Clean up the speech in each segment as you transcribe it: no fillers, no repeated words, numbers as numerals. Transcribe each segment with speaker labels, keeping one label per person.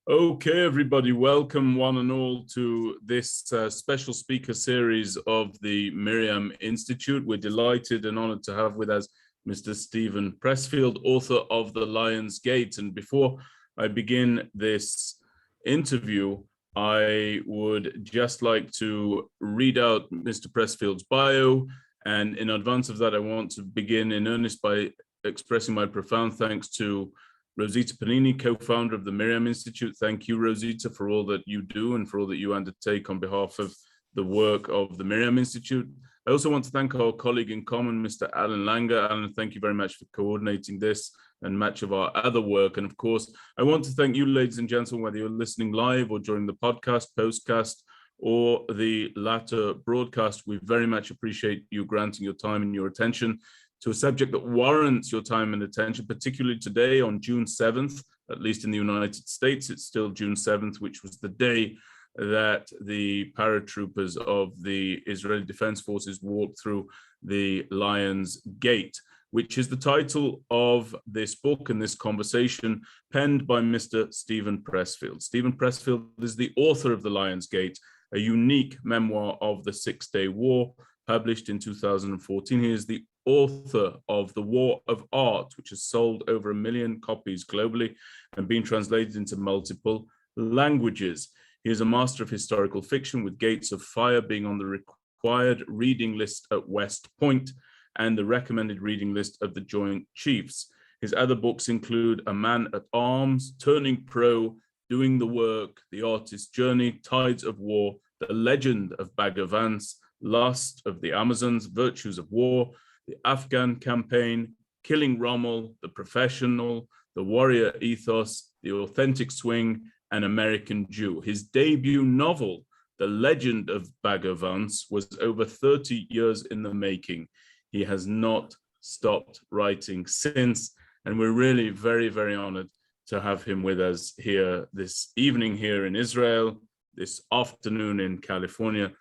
Speaker 1: Okay, everybody, welcome one and all to this special speaker series of the MirYam Institute. We're delighted and honored to have with us Mr. Steven Pressfield, author of The Lion's Gate. And before I begin this interview, I would just like to read out Mr. Pressfield's bio. And in advance of that, I want to begin in earnest by expressing my profound thanks to Rosita Panini, co-founder of the MirYam Institute. Thank you, Rosita, for all that you do and for all that you undertake on behalf of the work of the MirYam Institute. I also want to thank our colleague in common, Mr. Alan Langer. Alan, thank you very much for coordinating this and much of our other work. And of course, I want to thank you, ladies and gentlemen, whether you're listening live or during the podcast, postcast, or the latter broadcast. We very much appreciate you granting your time and your attention to a subject that warrants your time and attention, particularly today on June 7th, at least in the United States. It's still June 7th, which was the day that the paratroopers of the Israeli Defense Forces walked through the Lion's Gate, which is the title of this book and this conversation penned by Mr. Steven Pressfield. Steven Pressfield is the author of The Lion's Gate, a unique memoir of the Six-Day War, published in 2014. He is the author of The War of Art, which has sold over 1 million copies globally and been translated into multiple languages. He is a master of historical fiction, with Gates of Fire being on the required reading list at West Point and the recommended reading list of the Joint Chiefs. His other books include A Man at Arms, Turning Pro, Doing the Work, The Artist's Journey, Tides of War, The Legend of Bagger Vance, Lust of the Amazons, Virtues of War, The Afghan Campaign, Killing Rommel, The Professional, The Warrior Ethos, The Authentic Swing, and American Jew. His debut novel, The Legend of Bagger Vance, was over 30 years in the making. He has not stopped writing since, and we're really very, very honored to have him with us here this evening here in Israel, this afternoon in California.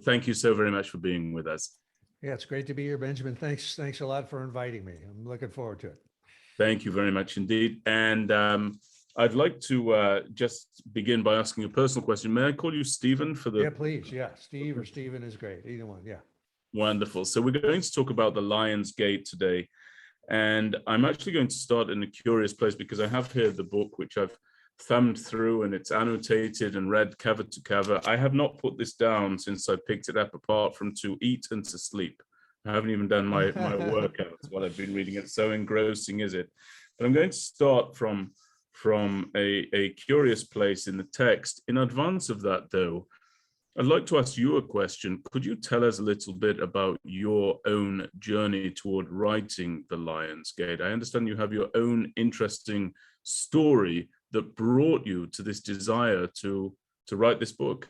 Speaker 1: Thank you so very much for being with us.
Speaker 2: Yeah, it's great to be here, Benjamin. Thanks a lot for inviting me. I'm looking forward to it.
Speaker 1: Thank you very much indeed. And I'd like to just begin by asking a personal question. May I call you Steven for the...
Speaker 2: Yeah, please. Yeah, Steve or Steven is great. Either one. Yeah.
Speaker 1: Wonderful. So we're going to talk about the Lion's Gate today. And I'm actually going to start in a curious place because I have here the book, which I've thumbed through, and it's annotated and read cover to cover. I have not put this down since I picked it up, apart from to eat and to sleep. I haven't even done my workouts while I've been reading it. So engrossing is it. But I'm going to start from a curious place in the text. In advance of that, though, I'd like to ask you a question. Could you tell us a little bit about your own journey toward writing The Lion's Gate? I understand you have your own interesting story that brought you to this desire to write this book.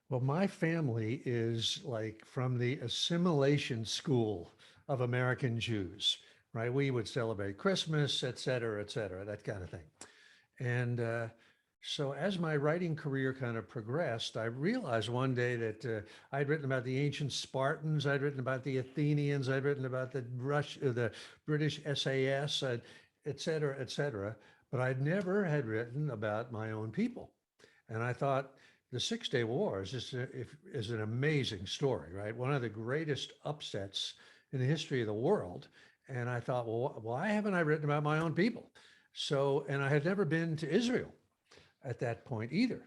Speaker 2: Well, my family is like from the assimilation school of American Jews, right? We would celebrate Christmas, et cetera, that kind of thing. And so as my writing career kind of progressed, I realized one day that I'd written about the ancient Spartans, I'd written about the Athenians, I'd written about the British SAS, et cetera, but I'd never had written about my own people. And I thought the Six-Day War is an amazing story, right? One of the greatest upsets in the history of the world. And I thought, well, why haven't I written about my own people? So, and I had never been to Israel at that point either.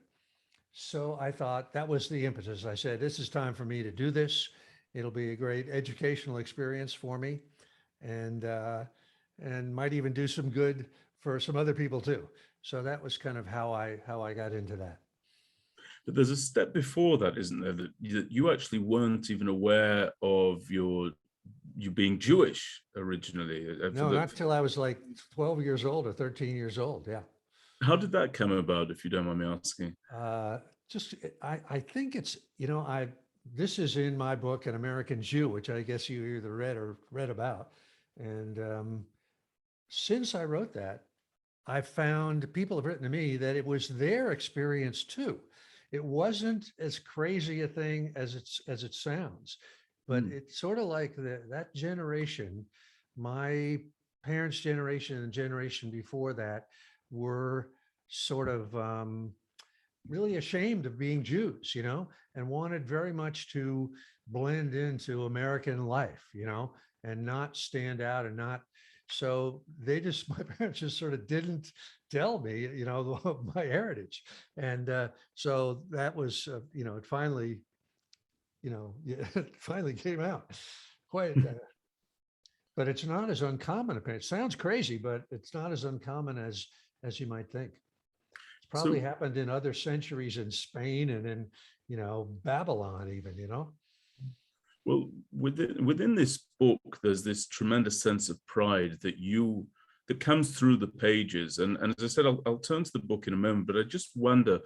Speaker 2: So I thought that was the impetus. I said, this is time for me to do this. It'll be a great educational experience for me, and might even do some good for some other people too. So that was kind of how I got into that.
Speaker 1: But there's a step before that, isn't there, that you actually weren't even aware of you being Jewish originally?
Speaker 2: No, not till I was like 12 years old or 13 years old. Yeah.
Speaker 1: How did that come about, if you don't mind me asking?
Speaker 2: I think it's, this is in my book, An American Jew, which I guess you either read or read about. And since I wrote that, I found people have written to me that it was their experience too. It wasn't as crazy a thing as it sounds, but it's sort of like that generation, my parents' generation and the generation before that, were sort of really ashamed of being Jews, and wanted very much to blend into American life, and not stand out and not. So my parents just sort of didn't tell me, my heritage. And so that was, it finally, it finally came out quite. But it's not as uncommon. It sounds crazy, but it's not as uncommon as you might think. It's probably
Speaker 1: So,
Speaker 2: happened in other centuries in Spain and in, Babylon even,
Speaker 1: well, within this book, there's this tremendous sense of pride that comes through the pages. And as I said, I'll turn to the book in a moment, but I just wonder,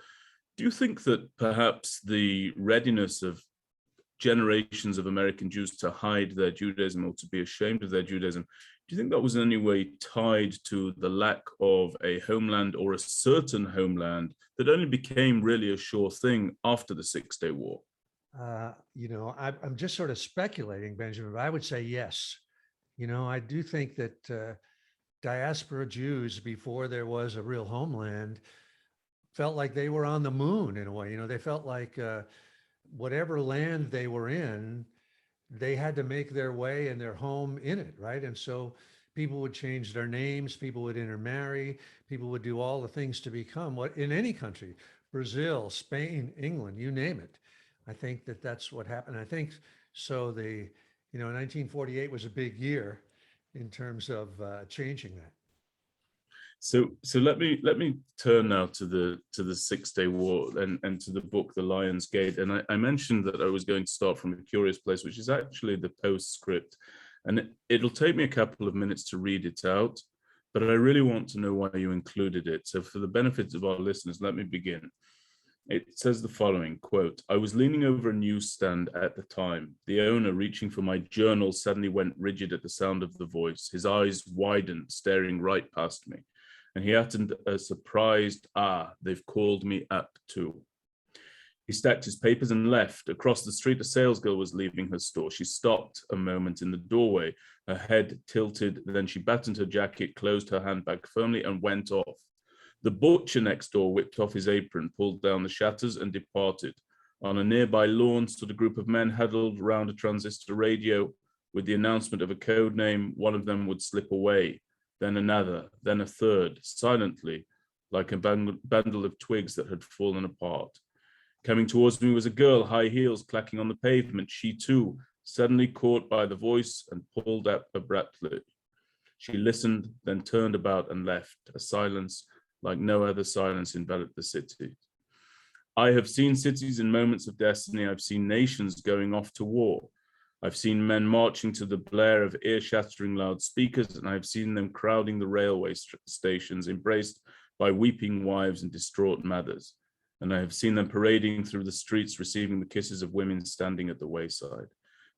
Speaker 1: do you think that perhaps the readiness of generations of American Jews to hide their Judaism or to be ashamed of their Judaism, do you think that was in any way tied to the lack of a homeland or a certain homeland that only became really a sure thing after the 6-Day War?
Speaker 2: I'm just sort of speculating, Benjamin, but I would say yes. I do think that diaspora Jews, before there was a real homeland, felt like they were on the moon in a way. They felt like whatever land they were in, they had to make their way and their home in it, right? And so people would change their names, people would intermarry, people would do all the things to become what in any country, Brazil, Spain, England, you name it. I think that that's what happened. I think so. 1948 was a big year in terms of changing that.
Speaker 1: So let me turn now to the 6-Day War and to the book The Lion's Gate. And I mentioned that I was going to start from a curious place, which is actually the postscript. And it'll take me a couple of minutes to read it out, but I really want to know why you included it. So for the benefit of our listeners, let me begin. It says the following, quote, "I was leaning over a newsstand at the time. The owner, reaching for my journal, suddenly went rigid at the sound of the voice. His eyes widened, staring right past me. And he uttered a surprised, 'Ah, they've called me up too.' He stacked his papers and left. Across the street, a salesgirl was leaving her store. She stopped a moment in the doorway, her head tilted. Then she buttoned her jacket, closed her handbag firmly, and went off. The butcher next door whipped off his apron, pulled down the shutters, and departed. On a nearby lawn stood a group of men huddled round a transistor radio. With the announcement of a code name, one of them would slip away, then another, then a third, silently, like a bundle of twigs that had fallen apart. Coming towards me was a girl, high heels clacking on the pavement. She too, suddenly caught by the voice and pulled up abruptly. She listened, then turned about and left. A silence like no other silence enveloped the city. I have seen cities in moments of destiny. I've seen nations going off to war. I've seen men marching to the blare of ear-shattering loudspeakers, and I've seen them crowding the railway stations, embraced by weeping wives and distraught mothers. And I have seen them parading through the streets, receiving the kisses of women standing at the wayside.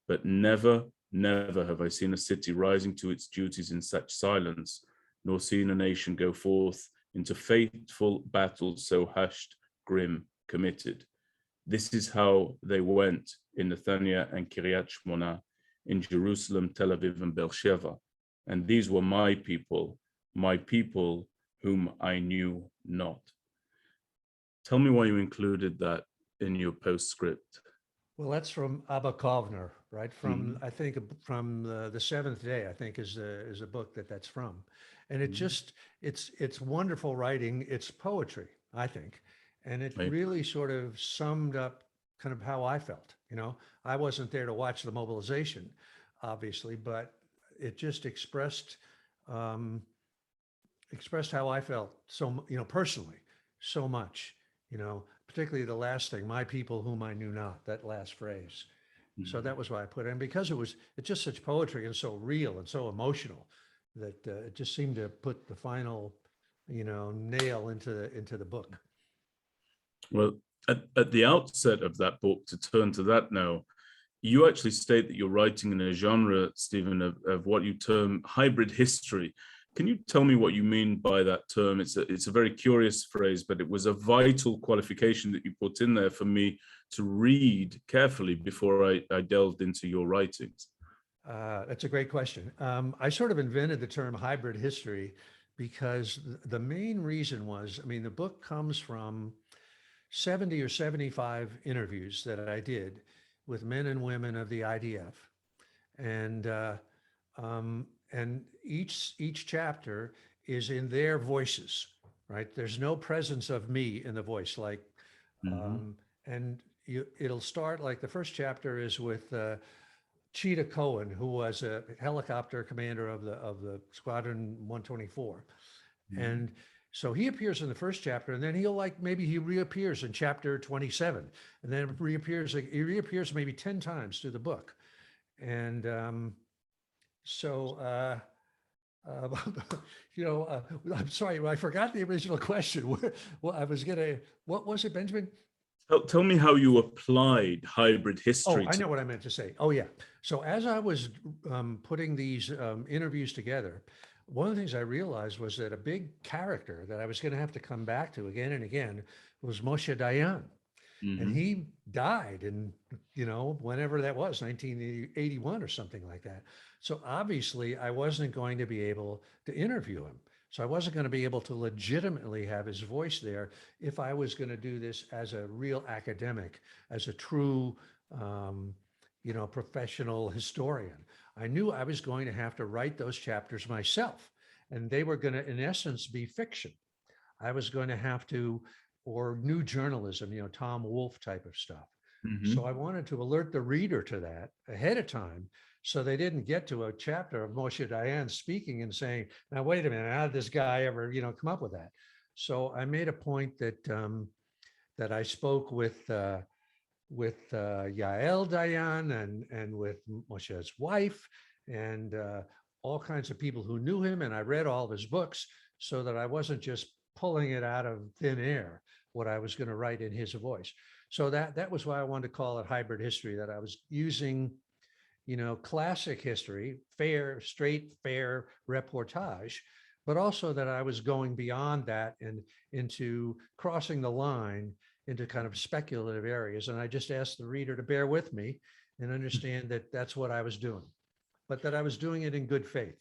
Speaker 1: But never, never have I seen a city rising to its duties in such silence, nor seen a nation go forth into faithful battles so hushed, grim, committed. This is how they went in Netanya and Kiryat Shmona, in Jerusalem, Tel Aviv, and Beersheba. And these were my people whom I knew not." Tell me why you included that in your postscript.
Speaker 2: Well, that's from Abba Kovner, right? I think from the Seventh Day, I think is a book that's from. And it just, it's wonderful writing. It's poetry, I think. And it
Speaker 1: Right.
Speaker 2: really sort of summed up kind of how I felt. I wasn't there to watch the mobilization, obviously, but it just expressed how I felt personally so much, particularly the last thing, my people whom I knew not, that last phrase. So that was why I put it in, because it's just such poetry and so real and so emotional that it just seemed to put the final, nail into the book.
Speaker 1: Well, at the outset of that book, to turn to that now, you actually state that you're writing in a genre, Stephen, of what you term hybrid history. Can you tell me what you mean by that term? It's a very curious phrase, but it was a vital qualification that you put in there for me to read carefully before I delved into your writings.
Speaker 2: That's a great question. I sort of invented the term hybrid history because the main reason was, I mean, the book comes from 70 or 75 interviews that I did with men and women of the IDF. And each chapter is in their voices, right? There's no presence of me in the voice, like, and it'll start like the first chapter is with Cheetah Cohen, who was a helicopter commander of the Squadron 124. And so he appears in the first chapter, and then maybe he reappears in chapter 27, and then he reappears maybe 10 times through the book. And I'm sorry, I forgot the original question. What was it, Benjamin?
Speaker 1: Tell me how you applied hybrid
Speaker 2: Oh,
Speaker 1: history.
Speaker 2: I know what I meant to say. Oh, yeah. So as I was putting these interviews together, one of the things I realized was that a big character that I was going to have to come back to again and again was Moshe Dayan. And he died in, whenever that was, 1981 or something like that. So obviously I wasn't going to be able to interview him. So I wasn't going to be able to legitimately have his voice there if I was going to do this as a real academic, as a true, professional historian. I knew I was going to have to write those chapters myself, and they were going to, in essence, be fiction. I was going to have to, or new journalism, Tom Wolfe type of stuff. So I wanted to alert the reader to that ahead of time, so they didn't get to a chapter of Moshe Dayan speaking and saying, now, wait a minute, how did this guy ever, come up with that? So I made a point that that I spoke with Yael Dayan and with Moshe's wife and all kinds of people who knew him. And I read all of his books so that I wasn't just pulling it out of thin air, what I was going to write in his voice. So that was why I wanted to call it hybrid history, that I was using, classic history, straight, fair reportage, but also that I was going beyond that and into crossing the line into kind of speculative areas. And I just asked the reader to bear with me and understand that that's what I was doing, but that I was doing it in good faith.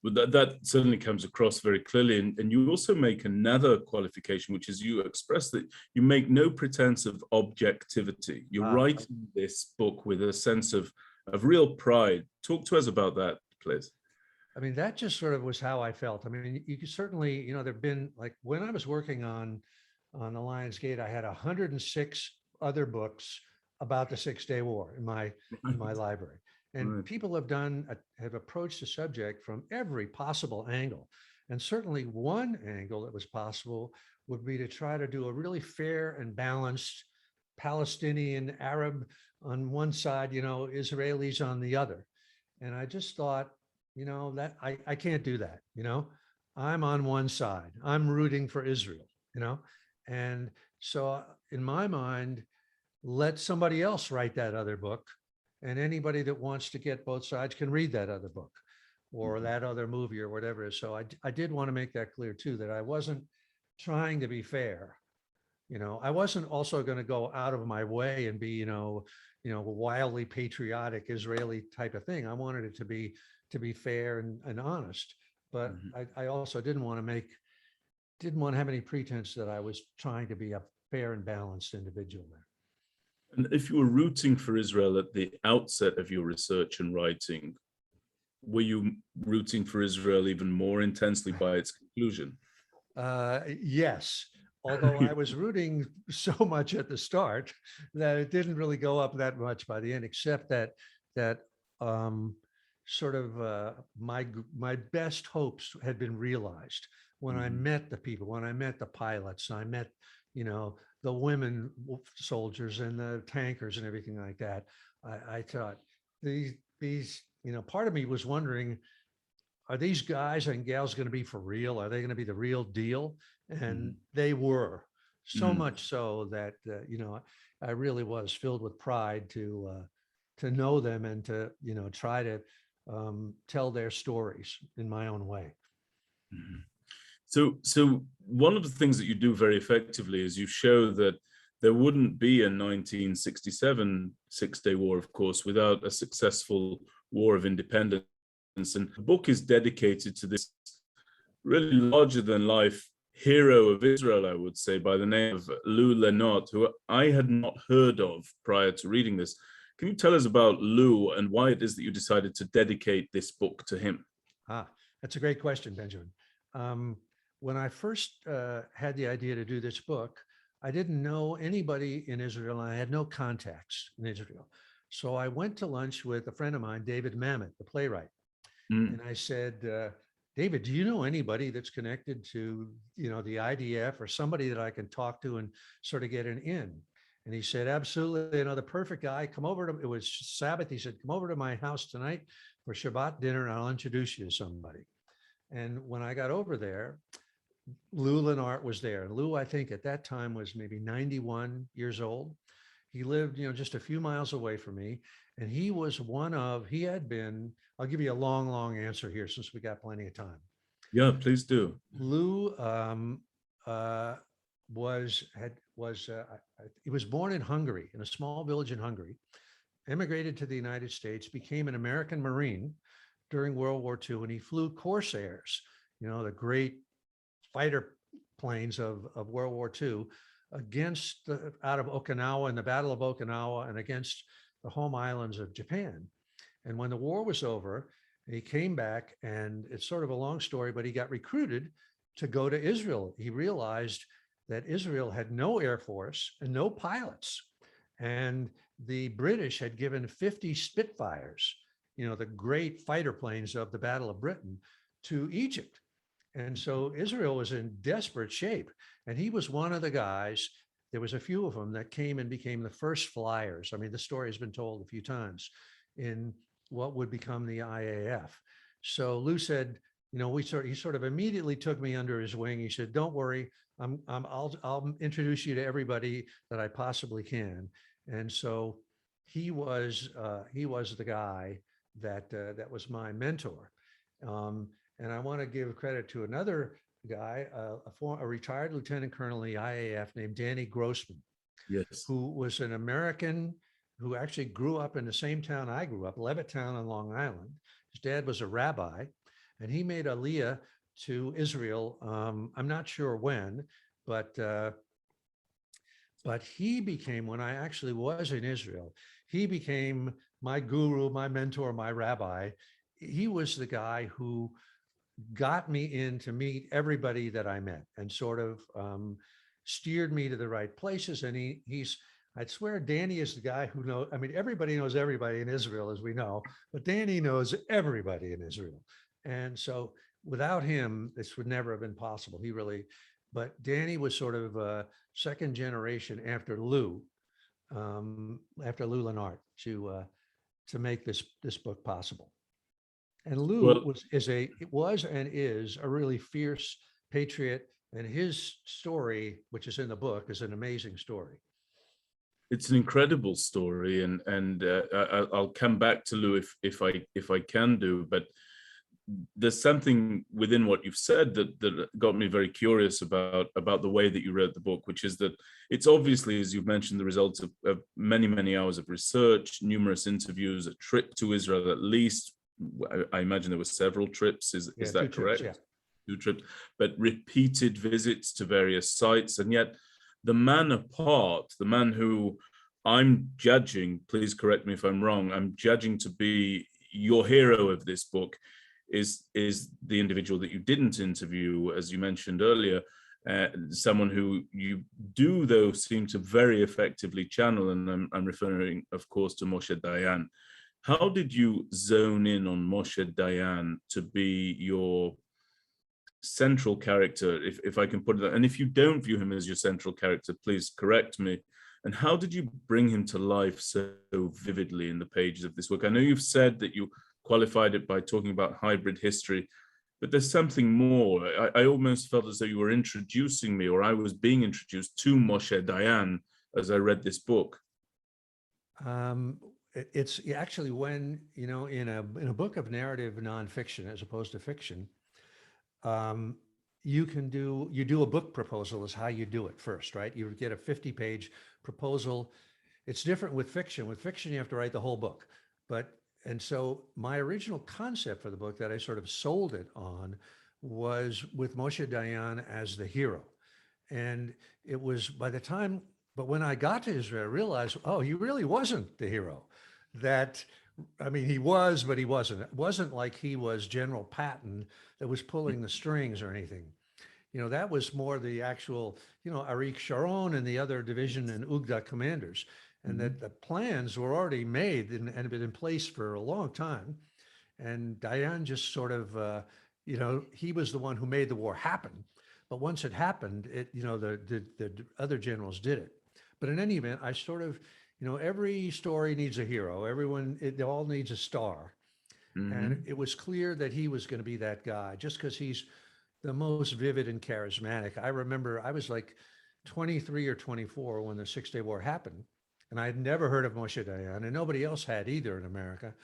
Speaker 1: Well, that certainly comes across very clearly. And you also make another qualification, which is you express that you make no pretense of objectivity. You're writing this book with a sense of real pride. Talk to us about that, please.
Speaker 2: I mean, that just sort of was how I felt. I mean, you could certainly, there've been, like, when I was working on the Lions Gate, I had 106 other books about the Six-Day War in my library. And people have approached the subject from every possible angle. And certainly one angle that was possible would be to try to do a really fair and balanced Palestinian Arab on one side, Israelis on the other. And I just thought, that I can't do that. I'm on one side, I'm rooting for Israel, and so in my mind, let somebody else write that other book. And anybody that wants to get both sides can read that other book or that other movie or whatever. So I did want to make that clear too, that I wasn't trying to be fair. I wasn't also going to go out of my way and be, wildly patriotic Israeli type of thing. I wanted it to be fair and honest. But I also didn't want to have any pretense that I was trying to be a fair and balanced individual there.
Speaker 1: And if you were rooting for Israel at the outset of your research and writing, were you rooting for Israel even more intensely by its conclusion?
Speaker 2: Yes, although I was rooting so much at the start that it didn't really go up that much by the end, except that sort of my best hopes had been realized when I met the people, when I met the pilots, I met, the women soldiers and the tankers and everything like that. I thought these, part of me was wondering, are these guys and gals going to be for real? Are they going to be the real deal? And they were, so much so that, I really was filled with pride to know them and to, try to tell their stories in my own way.
Speaker 1: So one of the things that you do very effectively is you show that there wouldn't be a 1967 Six-Day War, of course, without a successful war of independence. And the book is dedicated to this really larger than life hero of Israel, I would say, by the name of Lou Lenot, who I had not heard of prior to reading this. Can you tell us about Lou and why it is that you decided to dedicate this book to him?
Speaker 2: That's a great question, Benjamin. When I first had the idea to do this book, I didn't know anybody in Israel, and I had no contacts in Israel. So I went to lunch with a friend of mine, David Mamet, the playwright. And I said, David, do you know anybody that's connected to, the IDF or somebody that I can talk to and sort of get an in? And he said, absolutely. The perfect guy. Come over to, it was Sabbath. He said, come over to my house tonight for Shabbat dinner and I'll introduce you to somebody. And when I got over there, Lou Lenart was there. And Lou, I think at that time was maybe 91 years old. He lived, just a few miles away from me. And he was he had been, I'll give you a long answer here since we got plenty of time.
Speaker 1: Yeah, please do.
Speaker 2: Lou he was born in Hungary, in a small village in Hungary, immigrated to the United States, became an American Marine during World War II, and he flew Corsairs, the great fighter planes of World War II, out of Okinawa in the Battle of Okinawa and against the home islands of Japan. And when the war was over, he came back, and it's sort of a long story, but he got recruited to go to Israel. He realized that Israel had no air force and no pilots. And the British had given 50 Spitfires, the great fighter planes of the Battle of Britain, to Egypt. And so Israel was in desperate shape. And he was one of the guys, there was a few of them that came and became the first flyers. I mean, the story has been told a few times in what would become the IAF. So Lou said, he sort of immediately took me under his wing. He said, don't worry, I'll introduce you to everybody that I possibly can. And so he was the guy that was my mentor. And I want to give credit to another guy, a retired lieutenant colonel in the IAF named Danny Grossman,
Speaker 1: yes,
Speaker 2: who was an American who actually grew up in the same town I grew up, Levittown on Long Island. His dad was a rabbi, and he made Aliyah to Israel. I'm not sure when, but he became, when I actually was in Israel, he became my guru, my mentor, my rabbi. He was the guy who got me in to meet everybody that I met and sort of steered me to the right places. And I'd swear Danny is the guy who knows, everybody knows everybody in Israel, as we know, but Danny knows everybody in Israel. And so without him, this would never have been possible. But Danny was sort of a second generation after Lou Lenart to make this book possible. And Lou was and is a really fierce patriot, and his story, which is in the book, is an amazing story.
Speaker 1: It's an incredible story, and I'll come back to Lou if I can do. But there's something within what you've said that got me very curious about the way that you wrote the book, which is that it's obviously, as you've mentioned, the results of many hours of research, numerous interviews, a trip to Israel at least. I imagine there were several trips. Is that correct?
Speaker 2: Trips, yeah.
Speaker 1: 2 trips, but repeated visits to various sites. And yet the man apart, the man who I'm judging, please correct me if I'm wrong, I'm judging to be your hero of this book is the individual that you didn't interview, as you mentioned earlier, someone who you do, though, seem to very effectively channel. And I'm referring, of course, to Moshe Dayan. How did you zone in on Moshe Dayan to be your central character, if I can put it that? And if you don't view him as your central character, please correct me. And how did you bring him to life so vividly in the pages of this book? I know you've said that you qualified it by talking about hybrid history, but there's something more. I almost felt as though you were introducing me, or I was being introduced to Moshe Dayan as I read this book.
Speaker 2: It's actually when, in a book of narrative nonfiction as opposed to fiction, you do a book proposal is how you do it first, right? You get a 50-page proposal. It's different with fiction. With fiction, you have to write the whole book. And so my original concept for the book that I sort of sold it on was with Moshe Dayan as the hero. And it was by the time, but when I got to Israel, I realized, oh, he really wasn't the hero. That, I mean, he was, but he wasn't. It wasn't like he was General Patton that was pulling the strings or anything. You know, that was more the actual, you know, Sharon and the other division and Ugda commanders. And that the plans were already made and had been in place for a long time. And Dayan just sort of, you know, he was the one who made the war happen. But once it happened, it, you know, the other generals did it. But in any event, I sort of, you know, every story needs a hero. Everyone, it all needs a star. And it was clear that he was going to be that guy just because he's the most vivid and charismatic. I remember I was like 23 or 24 when the 6-Day War happened. And I had never heard of Moshe Dayan, and nobody else had either in America.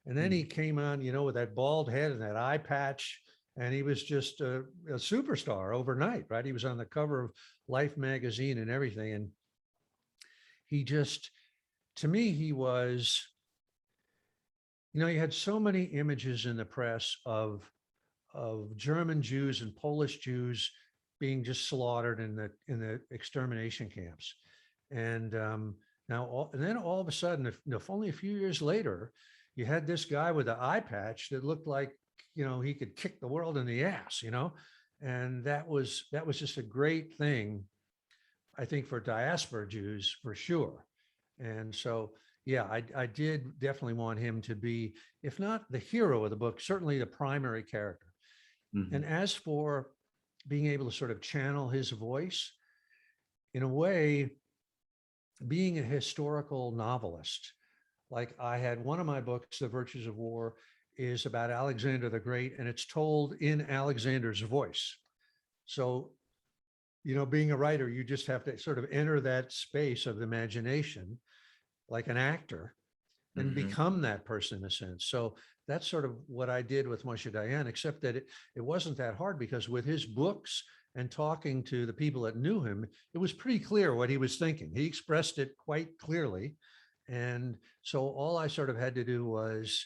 Speaker 2: And then he came on, you know, with that bald head and that eye patch, and he was just a superstar overnight, right? He was on the cover of Life magazine and everything. And he just, to me, he was, you know, you had so many images in the press of German Jews and Polish Jews being just slaughtered in the extermination camps. And then all of a sudden, if only a few years later, you had this guy with an eye patch that looked like, you know, he could kick the world in the ass, you know, and that was just a great thing, I think, for diaspora Jews for sure. And so, yeah, I did definitely want him to be, if not the hero of the book, certainly the primary character. And as for being able to sort of channel his voice, in a way, being a historical novelist, like I had one of my books, The Virtues of War, is about Alexander the Great, and it's told in Alexander's voice. So, you know, being a writer, you just have to sort of enter that space of imagination like an actor and become that person in a sense. So that's sort of what I did with Moshe Dayan, except that it wasn't that hard because with his books and talking to the people that knew him, it was pretty clear what he was thinking. He expressed it quite clearly. And so all I sort of had to do was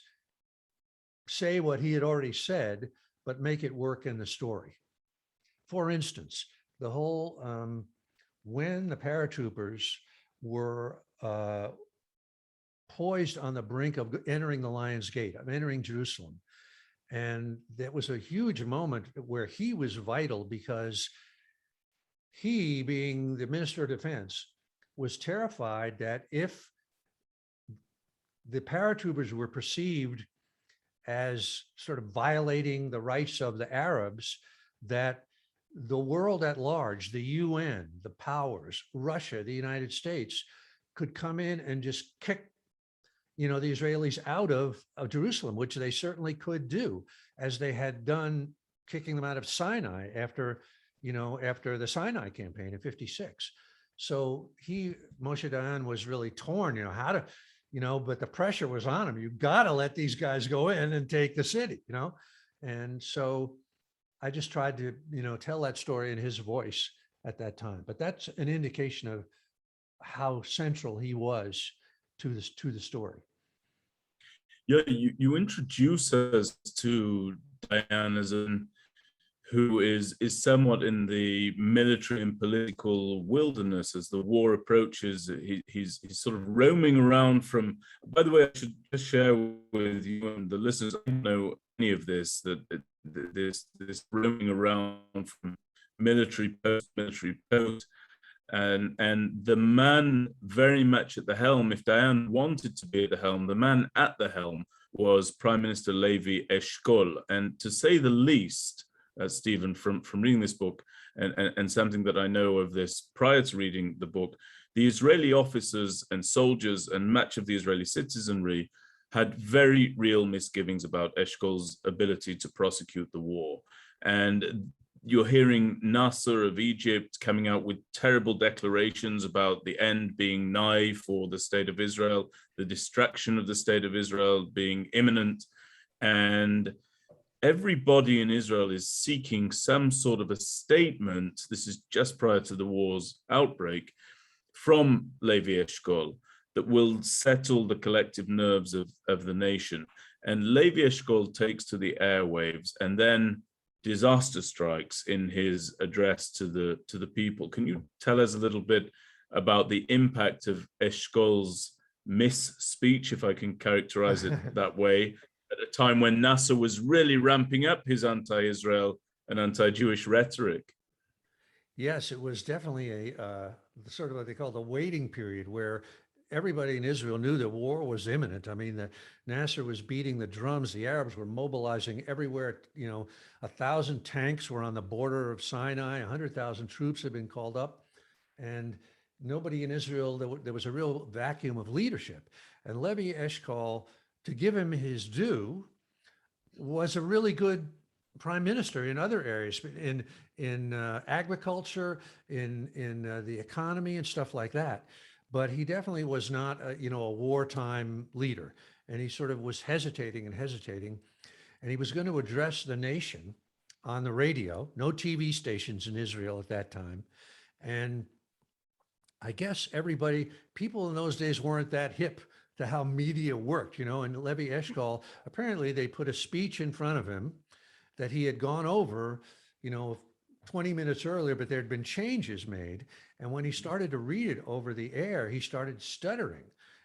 Speaker 2: say what he had already said, but make it work in the story. For instance, the whole, when the paratroopers were poised on the brink of entering the Lion's Gate, of entering Jerusalem. And that was a huge moment where he was vital because he, being the Minister of Defense, was terrified that if the paratroopers were perceived as sort of violating the rights of the Arabs, that the world at large, the UN, the powers, Russia, the United States, could come in and just kick, you know, the Israelis out of Jerusalem, which they certainly could do, as they had done kicking them out of Sinai after the Sinai campaign in 56. So Moshe Dayan was really torn, you know, how to, you know, but the pressure was on him. You got to let these guys go in and take the city, you know? And so I just tried to, you know, tell that story in his voice at that time. But that's an indication of how central he was to the story.
Speaker 1: Yeah, you introduce us to Dayan as who is somewhat in the military and political wilderness as the war approaches. He's sort of roaming around from. By the way, I should just share with you and the listeners, I don't know any of this, that this roaming around from military post, and the man very much at the helm, if Dayan wanted to be at the helm, the man at the helm was Prime Minister Levy Eshkol. And to say the least, Stephen, from reading this book, and something that I know of this prior to reading the book, the Israeli officers and soldiers and much of the Israeli citizenry had very real misgivings about Eshkol's ability to prosecute the war. And you're hearing Nasser of Egypt coming out with terrible declarations about the end being nigh for the state of Israel, the destruction of the state of Israel being imminent. And everybody in Israel is seeking some sort of a statement, this is just prior to the war's outbreak, from Levi Eshkol that will settle the collective nerves of the nation. And Levi Eshkol takes to the airwaves and then disaster strikes in his address to the people. Can you tell us a little bit about the impact of eshkol's miss-speech, if I can characterize it that way, at a time when Nasser was really ramping up his anti-Israel and anti-Jewish rhetoric?
Speaker 2: Yes, it was definitely a sort of what they call the waiting period where everybody in Israel knew that war was imminent. I mean, Nasser was beating the drums. The Arabs were mobilizing everywhere. 1,000 tanks were on the border of Sinai. 100,000 troops had been called up, and nobody in Israel. There was a real vacuum of leadership. And Levy Eshkol, to give him his due, was a really good prime minister in other areas, in agriculture, in the economy and stuff like that. But he definitely was not a wartime leader, and he sort of was hesitating, and he was going to address the nation on the radio. No TV stations in Israel at that time, and I guess people in those days weren't that hip to how media worked, and Levy Eshkol, apparently they put a speech in front of him that he had gone over, 20 minutes earlier, but there had been changes made. And when he started to read it over the air, he started stuttering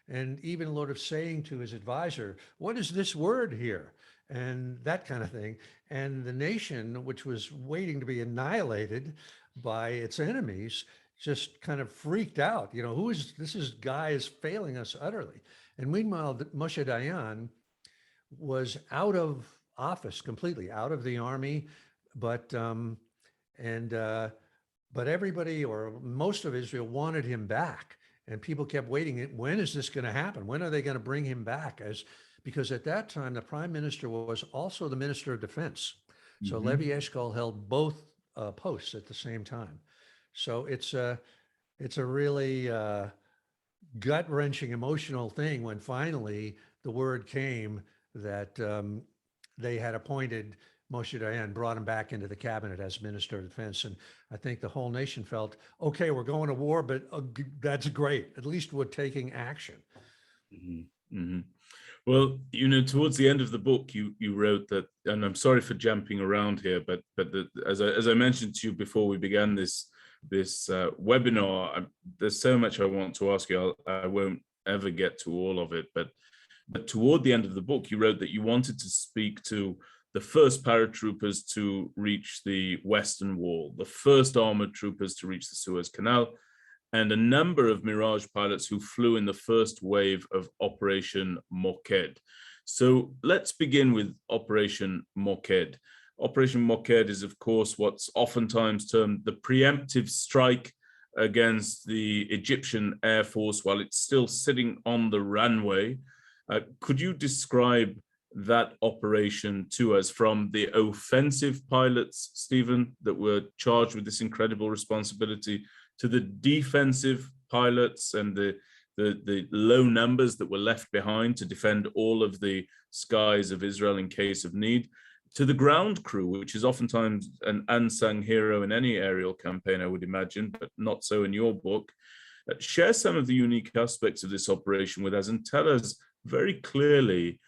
Speaker 2: and even sort of saying to his advisor, "What is this word here?" And that kind of thing. And the nation, which was waiting to be annihilated by its enemies, just kind of freaked out. Guy is failing us utterly. And meanwhile, Moshe Dayan was out of office completely, out of the army, but everybody, or most of Israel, wanted him back, and people kept waiting. When is this going to happen? When are they going to bring him back? Because at that time the prime minister was also the minister of defense, so Levy Eshkol held both posts at the same time. So it's a really gut-wrenching, emotional thing when finally the word came that they had appointed Moshe Dayan, brought him back into the cabinet as Minister of Defense. And I think the whole nation felt, okay, we're going to war, but that's great. At least we're taking action.
Speaker 1: Well, towards the end of the book, you wrote that, and I'm sorry for jumping around here, but as I mentioned to you before we began this webinar, there's so much I want to ask you. I won't ever get to all of it, but toward the end of the book, you wrote that you wanted to speak to the first paratroopers to reach the Western Wall, the first armored troopers to reach the Suez Canal, and a number of Mirage pilots who flew in the first wave of Operation Moked. So let's begin with Operation Moked. Operation Moked is, of course, what's oftentimes termed the preemptive strike against the Egyptian Air Force while it's still sitting on the runway. Could you describe that operation to us, from the offensive pilots, Stephen, that were charged with this incredible responsibility, to the defensive pilots and the low numbers that were left behind to defend all of the skies of Israel in case of need, to the ground crew, which is oftentimes an unsung hero in any aerial campaign, I would imagine, but not so in your book. Share some of the unique aspects of this operation with us and tell us very clearly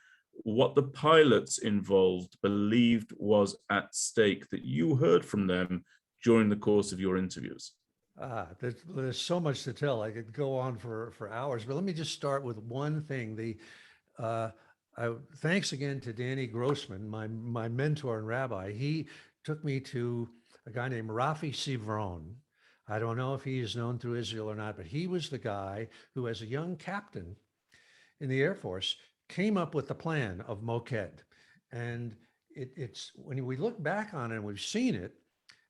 Speaker 1: what the pilots involved believed was at stake that you heard from them during the course of your interviews.
Speaker 2: There's so much to tell. I could go on for hours, but let me just start with one thing. Thanks again to Danny Grossman, my mentor and rabbi. He took me to a guy named Rafi Sivron. I don't know if he is known through Israel or not, but he was the guy who, as a young captain in the Air Force, came up with the plan of moked. And it's when we look back on it and we've seen it,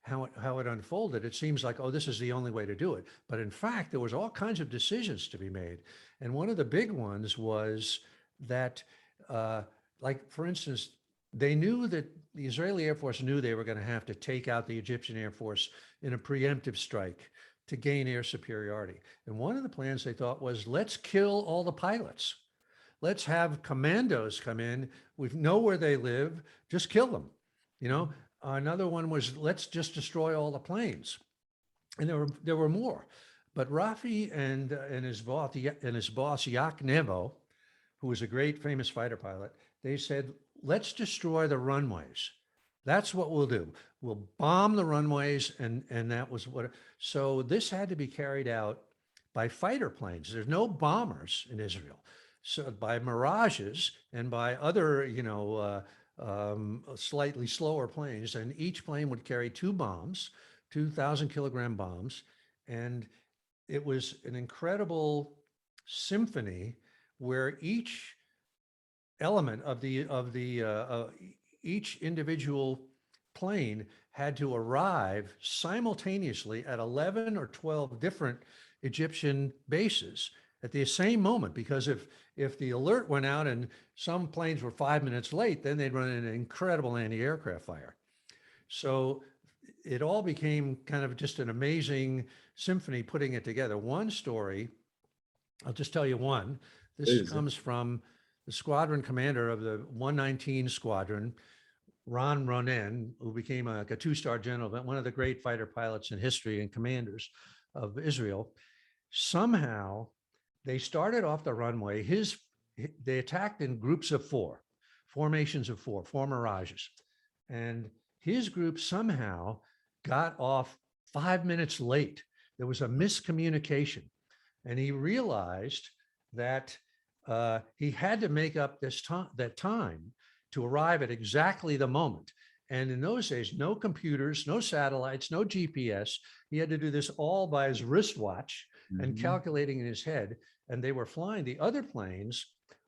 Speaker 2: how it unfolded, it seems like, oh, this is the only way to do it. But in fact, there was all kinds of decisions to be made. And one of the big ones was that, like, for instance, they knew that the Israeli Air Force knew they were going to have to take out the Egyptian Air Force in a preemptive strike to gain air superiority. And one of the plans they thought was, let's kill all the pilots. Let's have commandos come in. We know where they live. Just kill them. Another one was, let's just destroy all the planes. And there were more. But Rafi and his boss Yak Nevo, who was a great famous fighter pilot, they said, let's destroy the runways. That's what we'll do. We'll bomb the runways, and that was what. So this had to be carried out by fighter planes. There's no bombers in Israel, so by Mirages and by other, slightly slower planes, and each plane would carry two bombs, 2,000-kilogram bombs, and it was an incredible symphony where each element of each individual plane had to arrive simultaneously at 11 or 12 different Egyptian bases at the same moment, because if the alert went out and some planes were 5 minutes late, then they'd run an incredible anti-aircraft fire. So it all became kind of just an amazing symphony putting it together. One story, I'll just tell you one. This comes from the squadron commander of the 119 Squadron, Ron Ronen, who became a two-star general, but one of the great fighter pilots in history and commanders of Israel. Somehow, they started off the runway. They attacked in groups of four, formations of four Mirages. And his group somehow got off 5 minutes late. There was a miscommunication. And he realized that he had to make up that time to arrive at exactly the moment. And in those days, no computers, no satellites, no GPS. He had to do this all by his wristwatch and calculating in his head. And they were flying, the other planes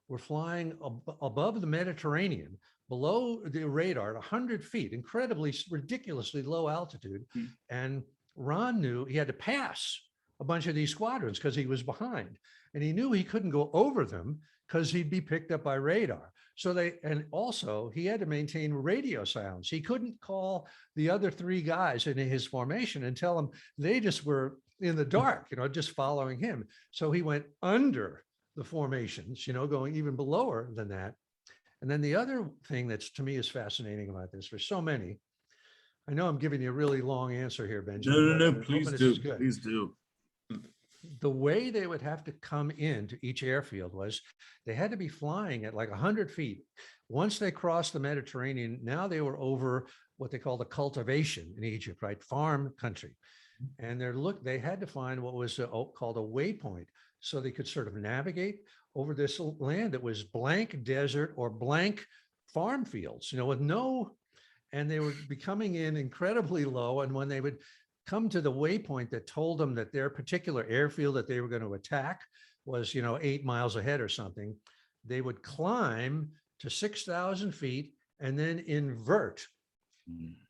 Speaker 2: were flying above the Mediterranean, below the radar at 100 feet, incredibly, ridiculously low altitude. And Ron knew he had to pass a bunch of these squadrons because he was behind. And he knew he couldn't go over them because he'd be picked up by radar. And also he had to maintain radio silence. He couldn't call the other three guys in his formation and tell them they just were in the dark, just following him. So he went under the formations, going even below than that. And then the other thing that's to me is fascinating about this, there's so many. I know I'm giving you a really long answer here, Benjamin.
Speaker 1: No, please do. Please do.
Speaker 2: The way they would have to come into each airfield was they had to be flying at like 100 feet. Once they crossed the Mediterranean, now they were over what they call the cultivation in Egypt, right? Farm country. And they had to find what was called a waypoint so they could sort of navigate over this land that was blank desert or blank farm fields, and they would be coming in incredibly low. And when they would come to the waypoint that told them that their particular airfield that they were going to attack was, 8 miles ahead or something, they would climb to 6,000 feet and then invert.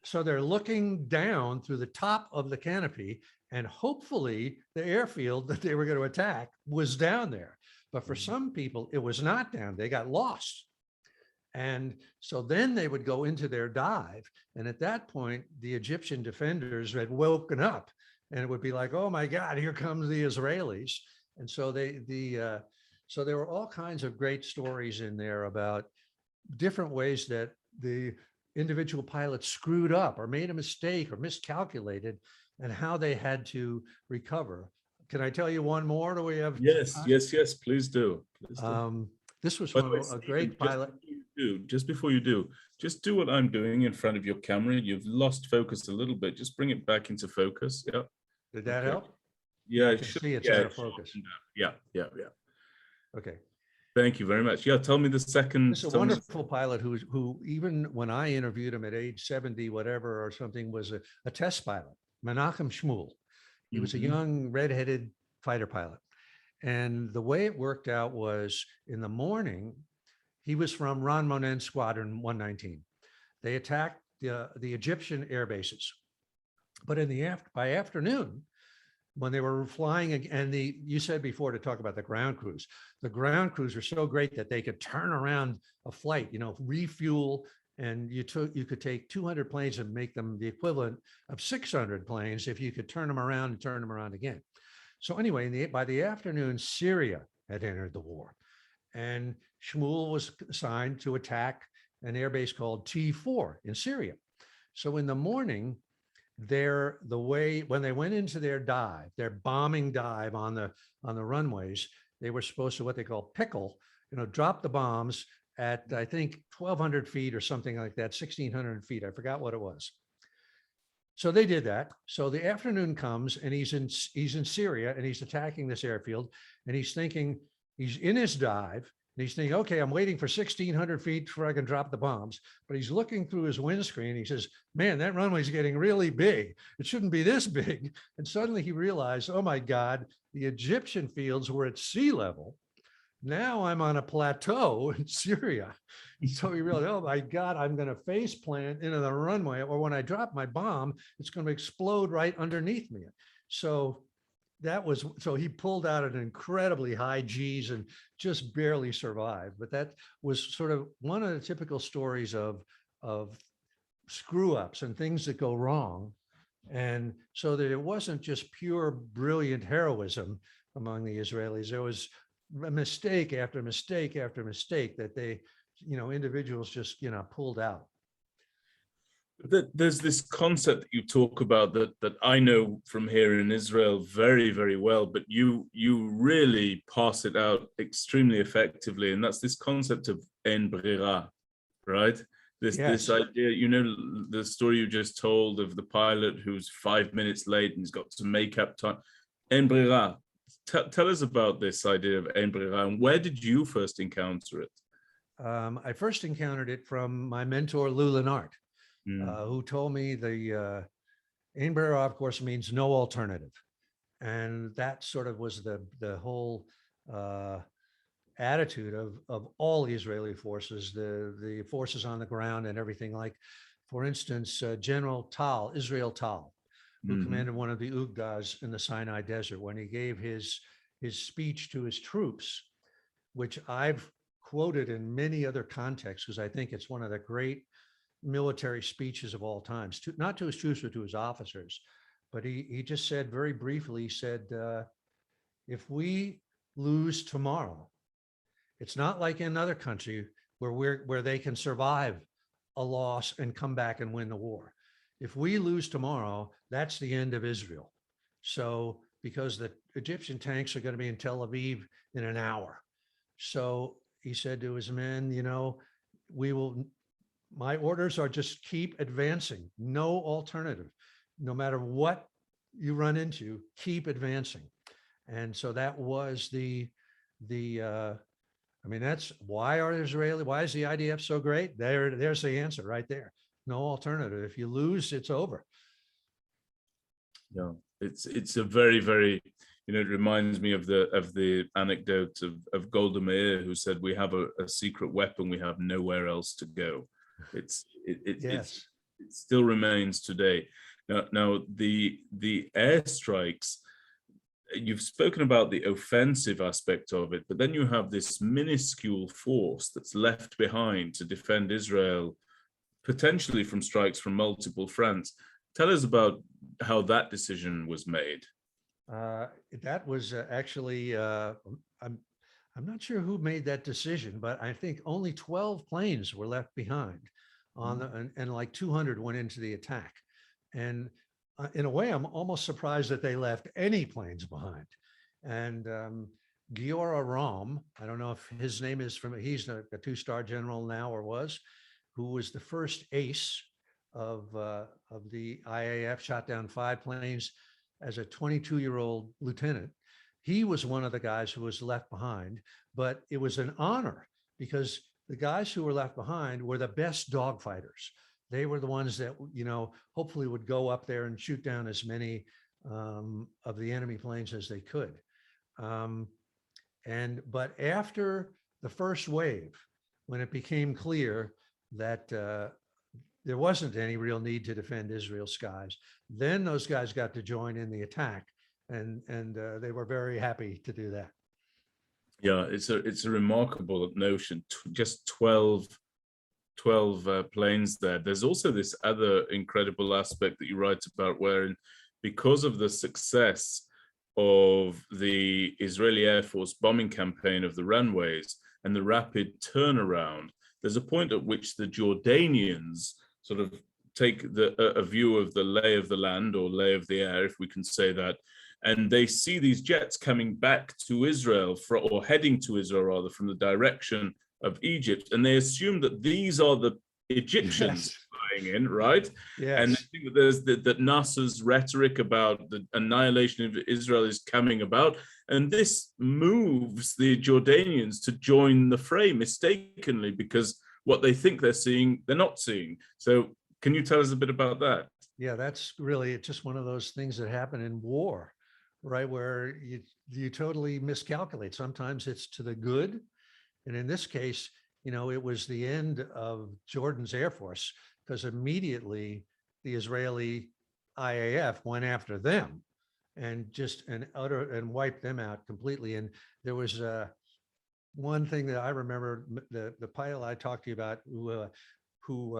Speaker 2: So they're looking down through the top of the canopy, and hopefully the airfield that they were going to attack was down there. But for some people, it was not down. They got lost. And so then they would go into their dive. And at that point, the Egyptian defenders had woken up, and it would be like, oh my God, here comes the Israelis. And so so there were all kinds of great stories in there about different ways that the individual pilots screwed up or made a mistake or miscalculated, and how they had to recover. Can I tell you one more? Do we have?
Speaker 1: Yes, please do.
Speaker 2: This was from a great pilot.
Speaker 1: Just before you do, just do what I'm doing in front of your camera. You've lost focus a little bit. Just bring it back into focus. Yeah.
Speaker 2: Did that help?
Speaker 1: Yeah,
Speaker 2: I can see it's out of focus.
Speaker 1: Yeah.
Speaker 2: Okay.
Speaker 1: Thank you very much. Yeah, tell me the second.
Speaker 2: It's a wonderful pilot who even when I interviewed him at age 70, whatever or something, was a test pilot, Menachem Shmuel. He was a young redheaded fighter pilot. And the way it worked out was in the morning, he was from Ron Ronen Squadron 119. They attacked the Egyptian air bases. But by afternoon, when they were flying, and you said before to talk about the ground crews were so great that they could turn around a flight, refuel, and you could take 200 planes and make them the equivalent of 600 planes if you could turn them around and turn them around again. So anyway, by the afternoon, Syria had entered the war, and Shmuel was assigned to attack an airbase called T4 in Syria. So in the morning, when they went into their bombing dive on the runways, they were supposed to what they call pickle, drop the bombs at, I think, 1,200 feet or something like that, 1,600 feet. I forgot what it was. So they did that. So the afternoon comes and he's in Syria and he's attacking this airfield and he's thinking, he's in his dive and he's thinking, okay, I'm waiting for 1,600 feet before I can drop the bombs. But he's looking through his windscreen. He says, man, that runway's getting really big. It shouldn't be this big. And suddenly he realized, oh my God, the Egyptian fields were at sea level. Now I'm on a plateau in Syria. So he realized, oh my God, I'm going to face plant into the runway, or when I drop my bomb, it's going to explode right underneath me. So he pulled out at incredibly high G's and just barely survived. But that was sort of one of the typical stories of screw ups and things that go wrong. And so that it wasn't just pure brilliant heroism among the Israelis. There was mistake after mistake after mistake that they, individuals just, pulled out.
Speaker 1: There's this concept that you talk about that I know from here in Israel very, very well, but you really pass it out extremely effectively, and that's this concept of Embryo, right? This idea, the story you just told of the pilot who's 5 minutes late and he's got to make up time. Embryo. Tell us about this idea of Embryo, and where did you first encounter it?
Speaker 2: I first encountered it from my mentor, Lou Lenart, who told me the Embryo, of course, means no alternative. And that sort of was the whole attitude of all the Israeli forces, the forces on the ground and everything. Like, for instance, General Tal, Israel Tal, who commanded one of the Ugdas in the Sinai Desert, when he gave his speech to his troops, which I've quoted in many other contexts, because I think it's one of the great military speeches of all times, not to his troops, but to his officers. But he just said very briefly, he said, if we lose tomorrow, it's not like in another country where they can survive a loss and come back and win the war. If we lose tomorrow, that's the end of Israel. So, because the Egyptian tanks are going to be in Tel Aviv in an hour. So he said to his men, my orders are just keep advancing, no alternative. No matter what you run into, keep advancing. And so that was that's why is the IDF so great? There's the answer right there. No alternative. If you lose, it's over.
Speaker 1: Yeah, it's a very, very, it reminds me of the anecdote of Golda Meir, who said, we have a secret weapon, we have nowhere else to go. It still remains today. Now the airstrikes, you've spoken about the offensive aspect of it, but then you have this minuscule force that's left behind to defend Israel, potentially from strikes from multiple fronts. Tell us about how that decision was made.
Speaker 2: That was actually, I'm not sure who made that decision, but I think only 12 planes were left behind and like 200 went into the attack. And in a way, I'm almost surprised that they left any planes behind. And Giora Ram, I don't know if his name is he's a two-star general now or was, who was the first ace of the IAF, shot down 5 planes as a 22-year-old lieutenant. He was one of the guys who was left behind, but it was an honor because the guys who were left behind were the best dogfighters. They were the ones that, hopefully would go up there and shoot down as many of the enemy planes as they could. But after the first wave, when it became clear that there wasn't any real need to defend Israel's skies, then those guys got to join in the attack, and they were very happy to do that.
Speaker 1: Yeah, it's a remarkable notion. Just 12 planes there. There's also this other incredible aspect that you write about, wherein because of the success of the Israeli Air Force bombing campaign of the runways and the rapid turnaround, there's a point at which the Jordanians sort of take a view of the lay of the land, or lay of the air, if we can say that, and they see these jets coming back to Israel, or heading to Israel rather, from the direction of Egypt, and they assume that these are the Egyptians flying in, right?
Speaker 2: Yes.
Speaker 1: And I think that there's that Nasser's rhetoric about the annihilation of Israel is coming about, and this moves the Jordanians to join the fray mistakenly, because what they think they're seeing, they're not seeing. So can you tell us a bit about that?
Speaker 2: Yeah, that's really just one of those things that happen in war, right? Where you totally miscalculate. Sometimes it's to the good. And in this case, it was the end of Jordan's Air Force, because immediately the Israeli IAF went after them and wiped them out completely. And there was one thing that I remember, the pilot I talked to you about, who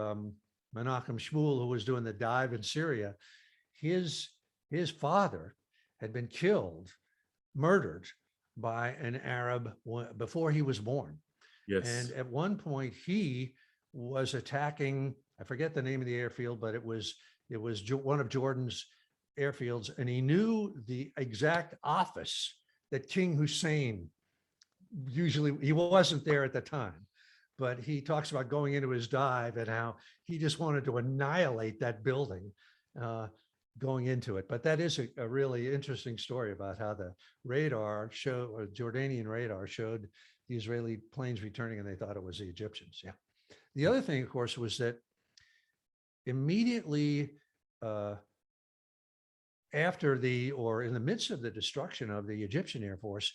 Speaker 2: Menachem Shmuel, who was doing the dive in Syria, his father had been murdered by an Arab before he was born.
Speaker 1: Yes.
Speaker 2: And at one point he was attacking, I forget the name of the airfield, but it was one of Jordan's airfields, and he knew the exact office that King Hussein usually, he wasn't there at the time, but he talks about going into his dive and how he just wanted to annihilate that building going into it. But that is a really interesting story about how the Jordanian radar showed the Israeli planes returning, and they thought it was the Egyptians. Yeah. The other thing, of course, was that immediately after in the midst of the destruction of the Egyptian Air Force,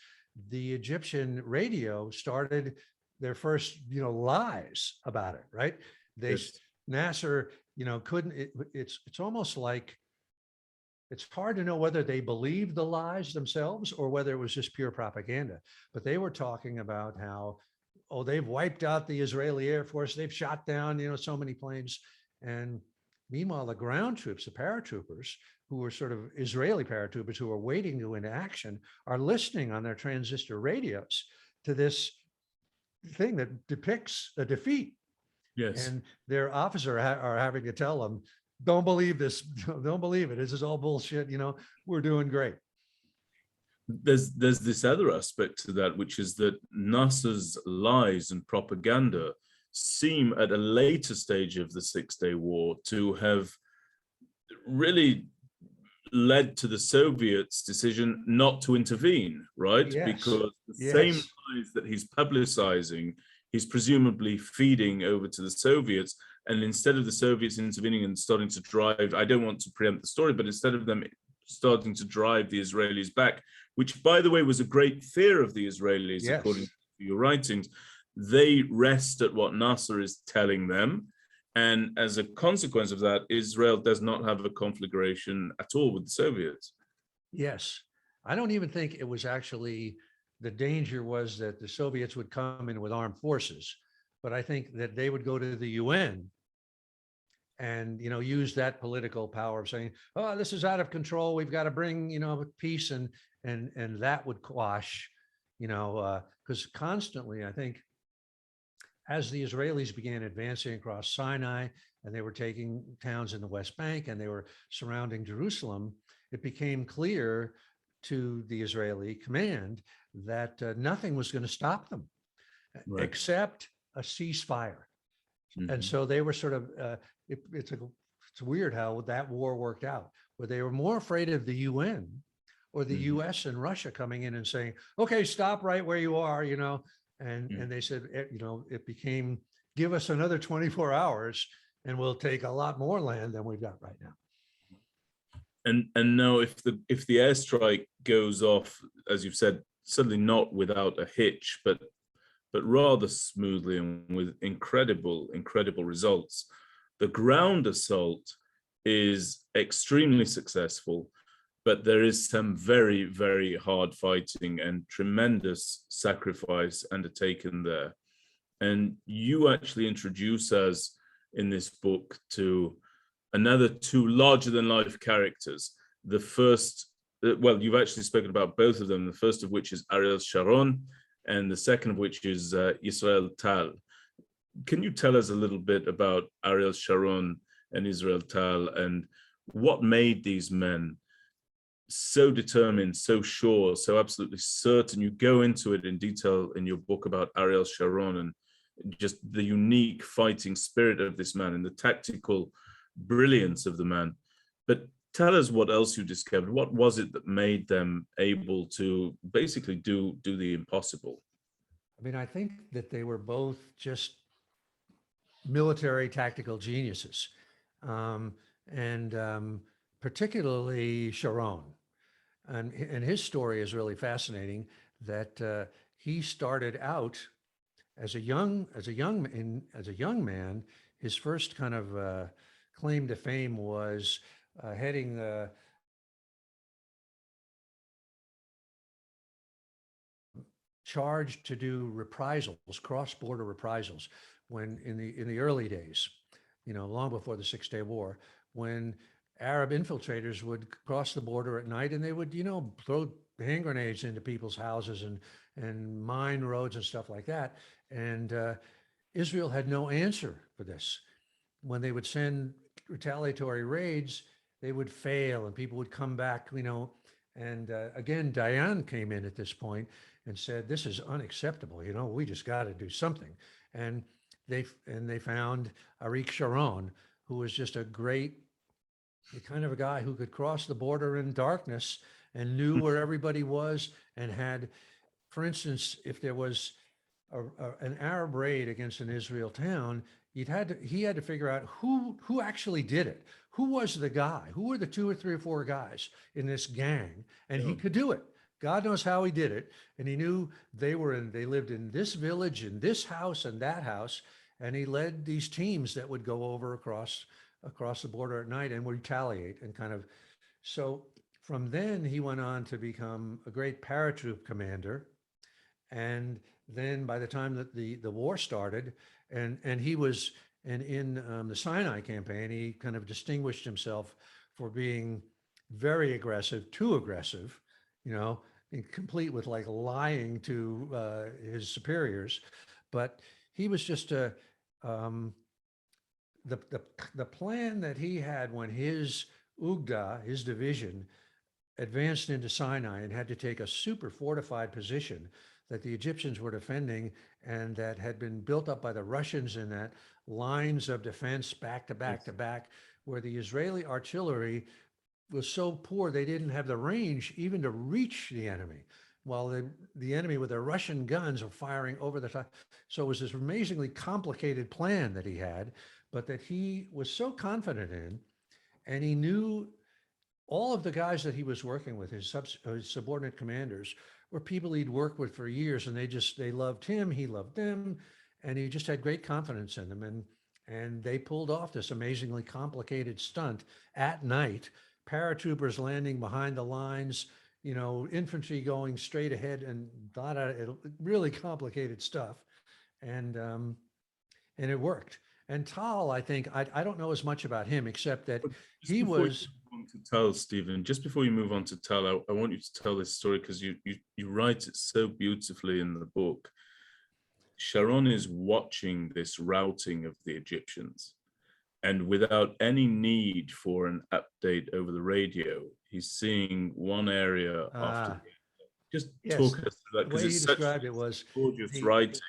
Speaker 2: the Egyptian radio started their first, lies about it, right? Nasser, couldn't, it's almost like, it's hard to know whether they believed the lies themselves or whether it was just pure propaganda. But they were talking about how, they've wiped out the Israeli Air Force, they've shot down, so many planes. And meanwhile, the ground troops, the paratroopers, who were sort of Israeli paratroopers who are waiting to go into action, are listening on their transistor radios to this thing that depicts a defeat.
Speaker 1: Yes.
Speaker 2: And their officer are having to tell them, don't believe this, don't believe it. This is all bullshit. We're doing great.
Speaker 1: There's this other aspect to that, which is that Nasser's lies and propaganda seem at a later stage of the Six-Day War to have really led to the Soviets' decision not to intervene, right?
Speaker 2: Yes.
Speaker 1: Because the same lies that he's publicizing, he's presumably feeding over to the Soviets. And instead of the Soviets intervening and starting to drive, I don't want to preempt the story, but instead of them starting to drive the Israelis back, which, by the way, was a great fear of the Israelis, according to your writings, they rest at what Nasser is telling them. And as a consequence of that, Israel does not have a conflagration at all with the Soviets.
Speaker 2: Yes. I don't even think it was actually, the danger was that the Soviets would come in with armed forces, but I think that they would go to the UN and, use that political power of saying, this is out of control, we've got to bring, peace, and that would quash, because constantly, I think, as the Israelis began advancing across Sinai and they were taking towns in the West Bank and they were surrounding Jerusalem, it became clear to the Israeli command that nothing was going to stop them except a ceasefire. Mm-hmm. And so they were sort of, it's weird how that war worked out, where they were more afraid of the UN or the US and Russia coming in and saying, okay, stop right where you are, and they said, it became, give us another 24 hours and we'll take a lot more land than we've got right now.
Speaker 1: And now if the airstrike goes off, as you've said, certainly not without a hitch, but rather smoothly and with incredible results, the ground assault is extremely successful, but there is some very, very hard fighting and tremendous sacrifice undertaken there. And you actually introduce us in this book to another two larger-than-life characters. The first, well, you've actually spoken about both of them, the first of which is Ariel Sharon, and the second of which is Israel Tal. Can you tell us a little bit about Ariel Sharon and Israel Tal, and what made these men so determined, so sure, so absolutely certain? You go into it in detail in your book about Ariel Sharon, and just the unique fighting spirit of this man and the tactical brilliance of the man. But tell us what else you discovered. What was it that made them able to basically do the impossible?
Speaker 2: I mean, I think that they were both just military tactical geniuses, um, and particularly Sharon. And his story is really fascinating. That he started out as a young man. His first kind of claim to fame was heading the charge to do reprisals, cross-border reprisals, when in the early days, long before the Six-Day War, when Arab infiltrators would cross the border at night and they would, throw hand grenades into people's houses and mine roads and stuff like that. And Israel had no answer for this. When they would send retaliatory raids, they would fail and people would come back, and again, Diane came in at this point and said, "This is unacceptable. We just got to do something." And they found Ariel Sharon, who was just a great, the kind of a guy who could cross the border in darkness and knew where everybody was, and had, for instance, if there was an Arab raid against an Israel town, he had to figure out who actually did it. Who was the guy? Who were the 2 or 3 or 4 guys in this gang? And he could do it. God knows how he did it. And he knew they lived in this village, in this house and that house. And he led these teams that would go over across the border at night and retaliate, and kind of, so from then he went on to become a great paratroop commander. And then by the time that the war started, and he was, and in the Sinai campaign, he kind of distinguished himself for being very aggressive, too aggressive, complete with like lying to his superiors. But he was just the plan that he had when his Ugda, his division, advanced into Sinai and had to take a super fortified position that the Egyptians were defending, and that had been built up by the Russians in that lines of defense back to back to back, where the Israeli artillery was so poor they didn't have the range even to reach the enemy, while the enemy with their Russian guns are firing over the top. So it was this amazingly complicated plan that he had, but that he was so confident in, and he knew all of the guys that he was working with, his subordinate commanders, were people he'd worked with for years, and they loved him, he loved them, and he just had great confidence in them. And they pulled off this amazingly complicated stunt at night, paratroopers landing behind the lines, infantry going straight ahead, and a lot of really complicated stuff. And it worked. And Tal, I think, I don't know as much about him, except that he was.
Speaker 1: To tell, Stephen, just before you move on to tell, I want you to tell this story, because you write it so beautifully in the book. Sharon is watching this routing of the Egyptians, and without any need for an update over the radio, he's seeing one area after the other. Just talk us through that, because it's such
Speaker 2: it was
Speaker 1: gorgeous writing.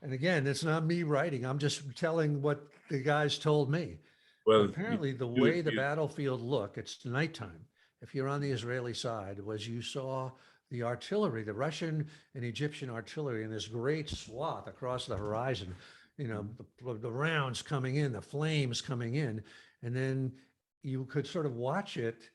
Speaker 2: And again, it's not me writing. I'm just telling what the guys told me. Well, apparently the way the battlefield looked, it's nighttime. If you're on the Israeli side, was you saw the artillery, the Russian and Egyptian artillery, in this great swath across the horizon, the rounds coming in, the flames coming in, and then you could sort of watch it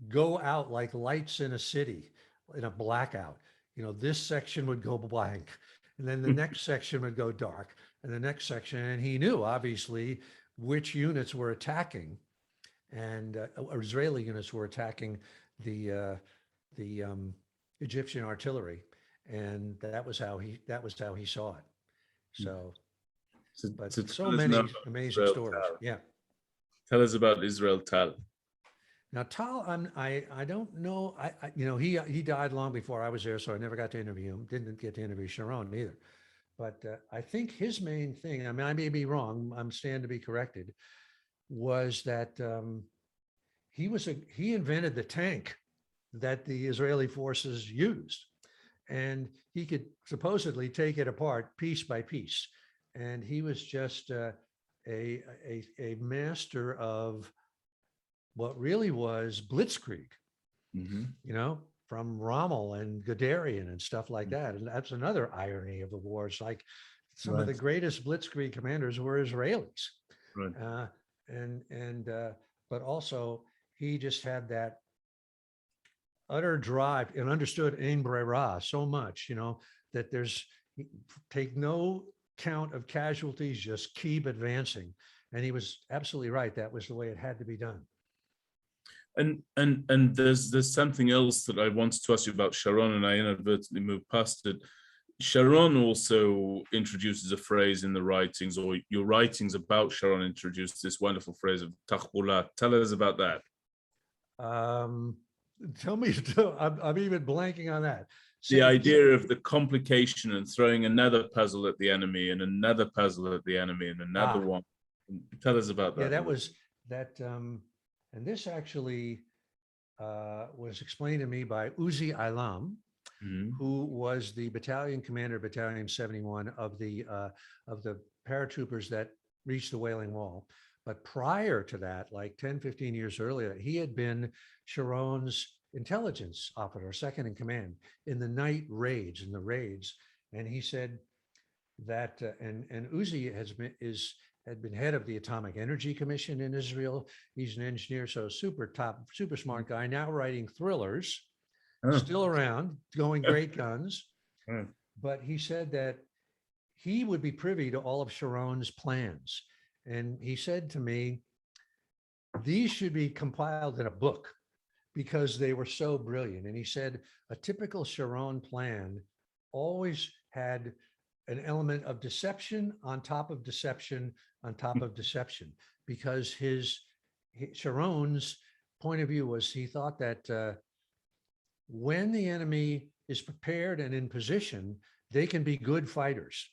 Speaker 2: go out like lights in a city, in a blackout. This section would go blank, and then the next section would go dark, and the next section, and he knew obviously which units were attacking, and Israeli units were attacking the Egyptian artillery, and that was how he saw it. So many amazing stories.
Speaker 1: Tal.
Speaker 2: Yeah.
Speaker 1: Tell us about Israel Tal.
Speaker 2: Now Tal, I don't know. He died long before I was there, so I never got to interview him. Didn't get to interview Sharon either. But I think his main thing, I mean, I may be wrong, I'm stand to be corrected, was that he invented the tank that the Israeli forces used. and he could supposedly take it apart piece by piece. And he was just a master of what really was blitzkrieg, you know, from Rommel and Guderian and stuff like that. And that's another irony of the war. It's like some of the greatest blitzkrieg commanders were Israelis.
Speaker 1: Right.
Speaker 2: But also he just had that utter drive and understood Embryo so much, you know, that there's take no count of casualties, just keep advancing. And he was absolutely right. That was the way it had to be done.
Speaker 1: And there's something else that I wanted to ask you about Sharon, and I inadvertently moved past it. Sharon also introduces a phrase in the writings, or your writings about Sharon introduced this wonderful phrase of tachbula. Tell us about that.
Speaker 2: Tell me, I'm even blanking on that.
Speaker 1: The idea of the complication and throwing another puzzle at the enemy and another puzzle at the enemy and another one. Tell us about that.
Speaker 2: Yeah, that was that. And this actually was explained to me by Uzi Ilam, who was the battalion commander, Battalion 71 of the paratroopers that reached the Wailing Wall. But prior to that, like 10, 15 years earlier, he had been Sharon's intelligence officer, second in command in the night raids, And he said that, and Uzi had been head of the Atomic Energy Commission in Israel. He's an engineer, so super smart guy, now writing thrillers, still around, going great guns. But he said that he would be privy to all of Sharon's plans. And he said to me, these should be compiled in a book because they were so brilliant. And he said a typical Sharon plan always had an element of deception on top of deception on top of deception, because Sharon's point of view was he thought that when the enemy is prepared and in position, they can be good fighters.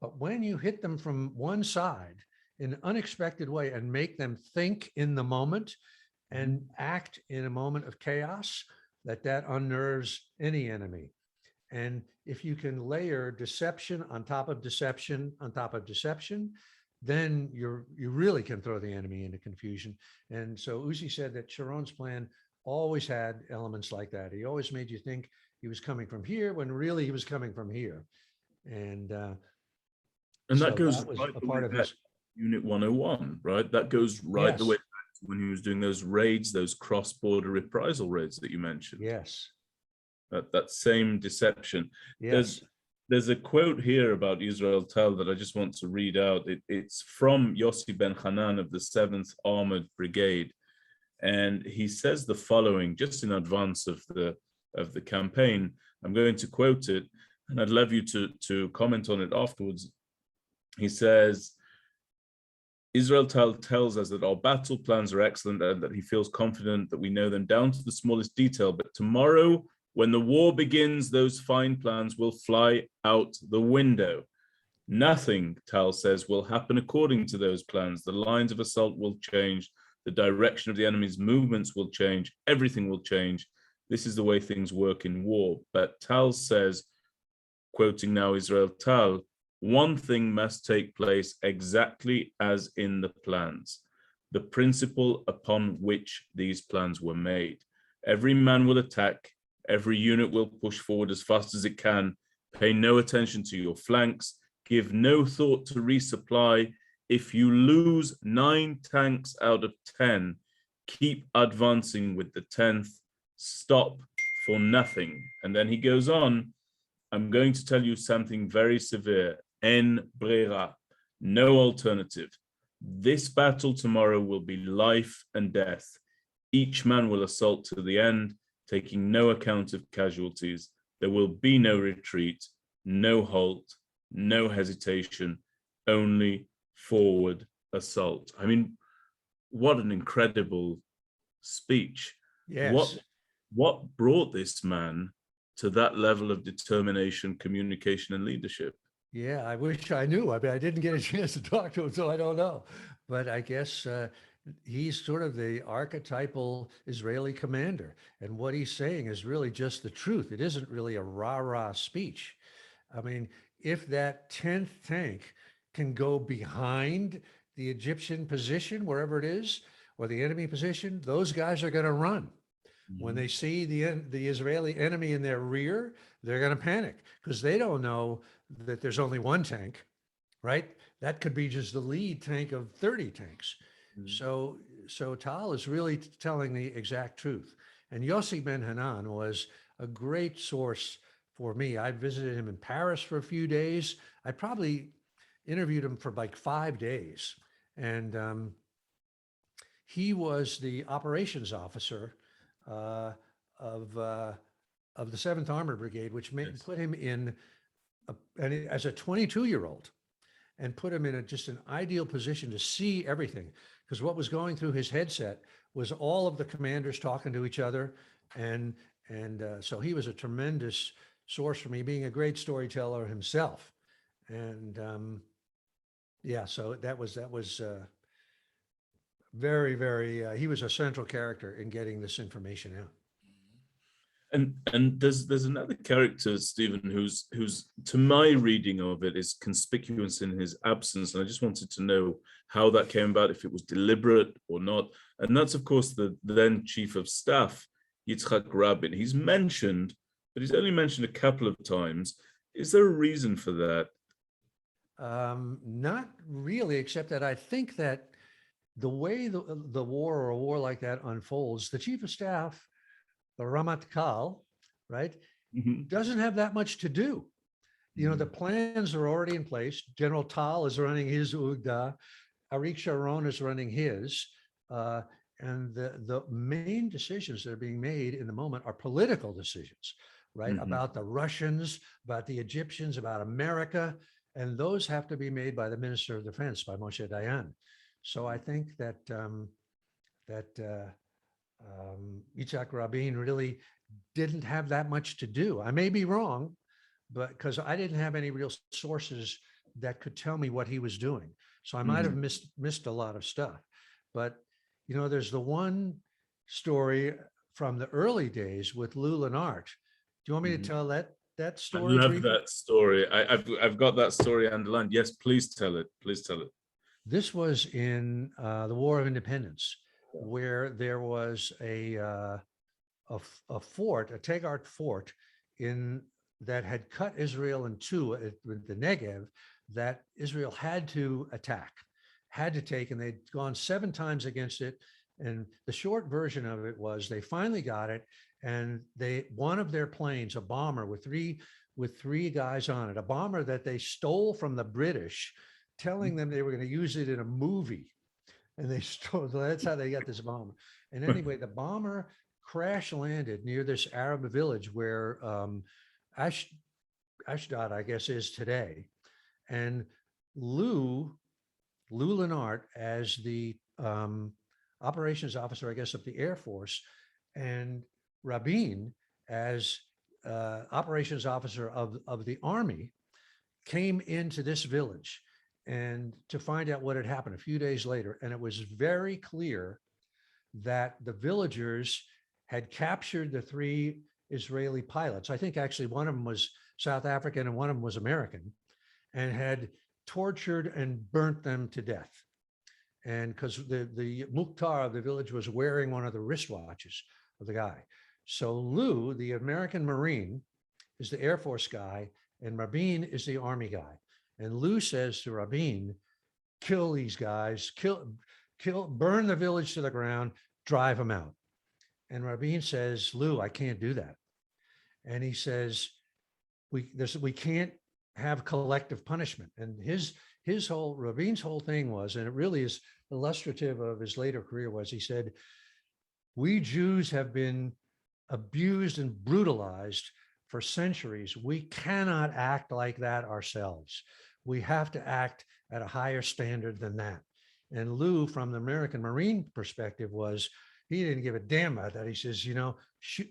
Speaker 2: But when you hit them from one side in an unexpected way and make them think in the moment and act in a moment of chaos, that unnerves any enemy. And if you can layer deception on top of deception on top of deception, then you really can throw the enemy into confusion. And so Uzi said that Sharon's plan always had elements like that. He always made you think he was coming from here when really he was coming from here. And
Speaker 1: that goes right a part of his Unit 101, right? That goes right the way back to when he was doing those raids, those cross-border reprisal raids that you mentioned.
Speaker 2: Yes.
Speaker 1: That same deception.
Speaker 2: Yes.
Speaker 1: There's a quote here about Israel Tal that I just want to read out. It's from Yossi Ben Hanan of the 7th Armored Brigade. And he says the following, just in advance of the campaign. I'm going to quote it, and I'd love you to comment on it afterwards. He says, Israel Tal tells us that our battle plans are excellent and that he feels confident that we know them down to the smallest detail. But tomorrow, when the war begins, those fine plans will fly out the window. Nothing, Tal says, will happen according to those plans. The lines of assault will change. The direction of the enemy's movements will change. Everything will change. This is the way things work in war. But Tal says, quoting now Israel Tal, one thing must take place exactly as in the plans, the principle upon which these plans were made. Every man will attack. Every unit will push forward as fast as it can. Pay no attention to your flanks. Give no thought to resupply. If you lose 9 tanks out of 10, keep advancing with the 10th. Stop for nothing. And then he goes on, I'm going to tell you something very severe. En brera, no alternative. This battle tomorrow will be life and death. Each man will assault to the end, taking no account of casualties. There will be no retreat, no halt, no hesitation, only forward assault. I mean, what an incredible speech.
Speaker 2: Yes.
Speaker 1: What brought this man to that level of determination, communication, and leadership?
Speaker 2: Yeah, I wish I knew. I mean, I didn't get a chance to talk to him, so I don't know. But I guess he's sort of the archetypal Israeli commander. And what he's saying is really just the truth. It isn't really a rah-rah speech. I mean, if that 10th tank can go behind the Egyptian position, wherever it is, or the enemy position, those guys are going to run. When they see the Israeli enemy in their rear, they're going to panic because they don't know that there's only one tank, right? That could be just the lead tank of 30 tanks. So Tal is really telling the exact truth. And Yossi Ben Hanan was a great source for me. I visited him in Paris for a few days. I probably interviewed him for like 5 days. And he was the operations officer of the 7th Armored Brigade, which put him in as a 22-year-old, and put him in just an ideal position to see everything. Because what was going through his headset was all of the commanders talking to each other. And so he was a tremendous source for me, being a great storyteller himself. And yeah, so that was very, very, he was a central character in getting this information out.
Speaker 1: And there's another character, Stephen, who's to my reading of it is conspicuous in his absence, and I just wanted to know how that came about, if it was deliberate or not. And that's, of course, the then Chief of Staff, Yitzhak Rabin. He's mentioned, but he's only mentioned a couple of times. Is there a reason for that?
Speaker 2: Not really, except that I think that the way the war or a war like that unfolds, the Chief of Staff, the Ramatkal, right, doesn't have that much to do. You know, the plans are already in place. General Tal is running his Ugda, Arik Sharon is running his, and the main decisions that are being made in the moment are political decisions, right? About the Russians, about the Egyptians, about America, and those have to be made by the Minister of Defense, by Moshe Dayan. So I think that Yitzhak Rabin really didn't have that much to do. I may be wrong, but because I didn't have any real sources that could tell me what he was doing. So I might have missed a lot of stuff. But, you know, there's the one story from the early days with Lou Lenart. Do you want me to tell that story?
Speaker 1: I love that story. I've got that story underlined. Yes, please tell it. Please tell it.
Speaker 2: This was in the War of Independence, where there was a fort, a Tegart fort, that had cut Israel in two at the Negev, that Israel had to attack, had to take, and they'd gone 7 times against it. And the short version of it was they finally got it, and one of their planes, a bomber with three guys on it, a bomber that they stole from the British, telling them they were going to use it in a movie. And they stole, that's how they got this bomber. And anyway, the bomber crash landed near this Arab village where Ashdod, I guess, is today. And Lou Lenart, as the operations officer, I guess, of the Air Force, and Rabin, as operations officer of the Army, came into this village and to find out what had happened a few days later. And it was very clear that the villagers had captured the 3 Israeli pilots. I think actually one of them was South African and one of them was American, and had tortured and burnt them to death. And because the Mukhtar of the village was wearing one of the wristwatches of the guy. So Lou, the American Marine, is the Air Force guy, and Rabin is the Army guy. And Lou says to Rabin, kill these guys, burn the village to the ground, drive them out. And Rabin says, Lou, I can't do that. And he says, we can't have collective punishment. And Rabin's whole thing was, and it really is illustrative of his later career, was he said, we Jews have been abused and brutalized for centuries. We cannot act like that ourselves. We have to act at a higher standard than that. And Lou, from the American Marine perspective, he didn't give a damn about that. He says, you know,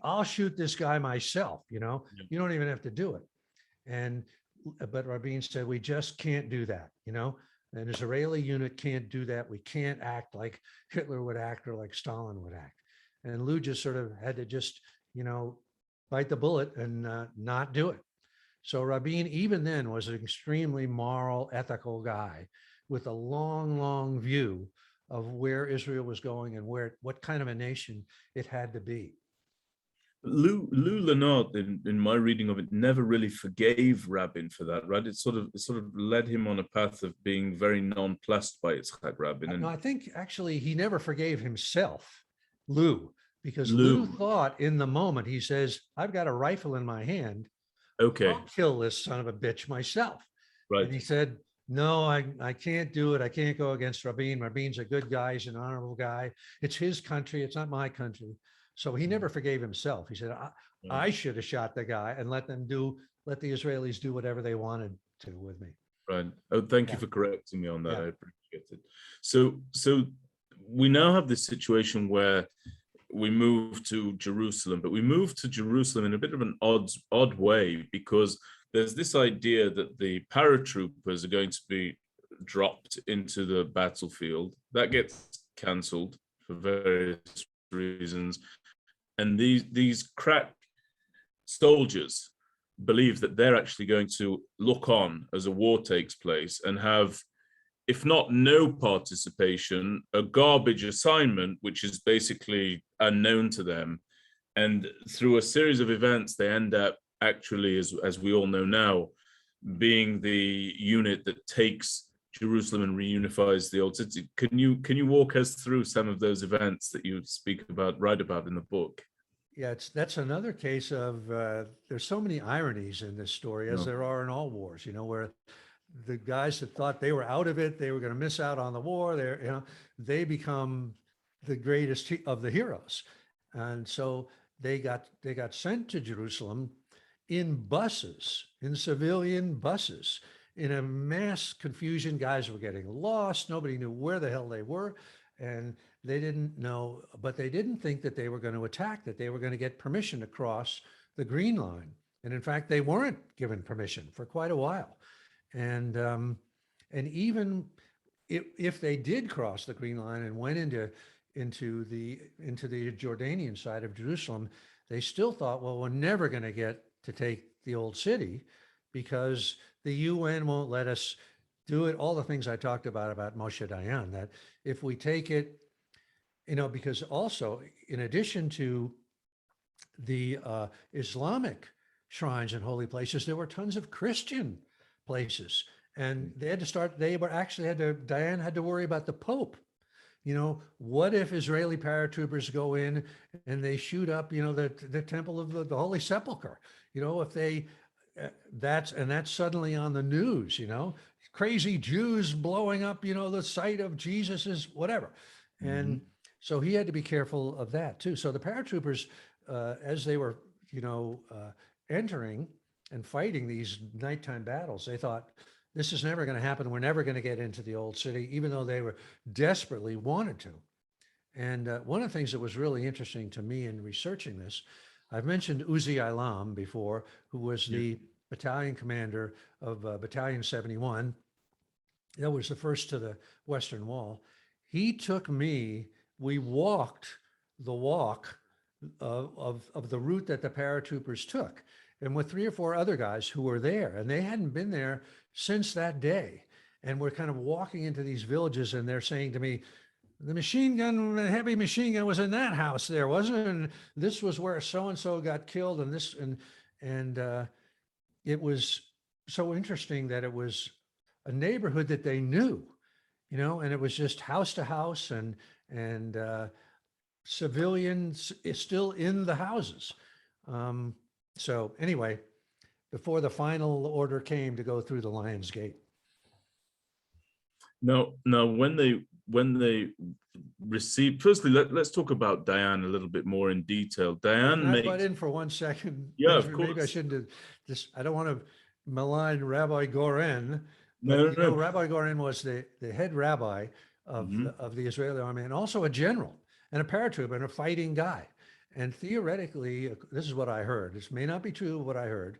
Speaker 2: I'll shoot this guy myself, you know, you don't even have to do it. But Rabin said, we just can't do that, you know, An Israeli unit can't do that. We can't act like Hitler would act or like Stalin would act. And Lou just sort of had to just, bite the bullet and not do it. So Rabin, even then, was an extremely moral, ethical guy with a long, long view of where Israel was going and what kind of a nation it had to be.
Speaker 1: Lou Lenard, in my reading of it, never really forgave Rabin for that, right? It sort of led him on a path of being very nonplussed by Yitzhak Rabin. And
Speaker 2: No, I think actually he never forgave himself, Lou, because Lou
Speaker 1: Lou,
Speaker 2: thought in the moment, he says, I've got a rifle in my hand.
Speaker 1: okay,
Speaker 2: I'll kill this son of a bitch myself. And he
Speaker 1: right.
Speaker 2: said, no, I can't do it. I can't go against Rabin. Rabin's a good guy. He's an honorable guy. It's his country. It's not my country. So he never forgave himself. He said, I should have shot the guy and let the Israelis do whatever they wanted to with me.
Speaker 1: Right. Oh, thank you for correcting me on that. I appreciate it. So we now have this situation where we move to Jerusalem, but we move to Jerusalem in a bit of an odd way, because there's this idea that the paratroopers are going to be dropped into the battlefield. That gets cancelled for various reasons. And these crack soldiers believe that they're actually going to look on as a war takes place and have, if not no participation, a garbage assignment, which is basically unknown to them. And through a series of events, they end up actually, as we all know now, being the unit that takes Jerusalem and reunifies the old city. Can you walk us through some of those events that you write about in the book?
Speaker 2: Yeah, that's another case of there's so many ironies in this story, as there are in all wars, where the guys that thought they were out of it, they were going to miss out on the war, they become the greatest of the heroes. And so they got sent to Jerusalem in buses, in civilian buses, in a mass confusion. Guys were getting lost. Nobody knew where the hell they were. And they didn't know, but they didn't think that they were going to attack, that they were going to get permission to cross the Green Line. And in fact, they weren't given permission for quite a while. And even if they did cross the Green Line and went into the Jordanian side of Jerusalem, they still thought, well, we're never going to get to take the old city because the UN won't let us do it. All the things I talked about Moshe Dayan, that if we take it, because also in addition to the Islamic shrines and holy places, there were tons of Christian places. And they had to Dayan had to worry about the Pope. What if Israeli paratroopers go in and they shoot up, the temple of the Holy Sepulchre? If they, that's suddenly on the news, crazy Jews blowing up, the site of Jesus's whatever. And so he had to be careful of that too. So the paratroopers, as they were, entering and fighting these nighttime battles, they thought, this is never going to happen. We're never going to get into the old city, even though they were desperately wanted to. And one of the things that was really interesting to me in researching this, I've mentioned Uzi Ilam before, who was the battalion commander of Battalion 71. That was the first to the Western Wall. He took me, we walked the walk of the route that the paratroopers took, and with 3 or 4 other guys who were there, and they hadn't been there since that day. And we're kind of walking into these villages, and they're saying to me, the heavy machine gun was in that house there, wasn't it? And this was where so-and-so got killed, and this, and it was so interesting that it was a neighborhood that they knew, and it was just house to house, and civilians is still in the houses. So anyway, before the final order came to go through the Lion's Gate.
Speaker 1: Now, when they received, firstly, let's talk about Dayan a little bit more in detail. Dayan,
Speaker 2: can I butt in for 1 second?
Speaker 1: Yeah,
Speaker 2: Benjamin?
Speaker 1: of course.
Speaker 2: Maybe I shouldn't have this. I don't want to malign Rabbi Goren, but
Speaker 1: No.
Speaker 2: Rabbi Goren was the head rabbi of the Israeli army, and also a general and a paratrooper and a fighting guy. And theoretically, this is what I heard. This may not be true, what I heard.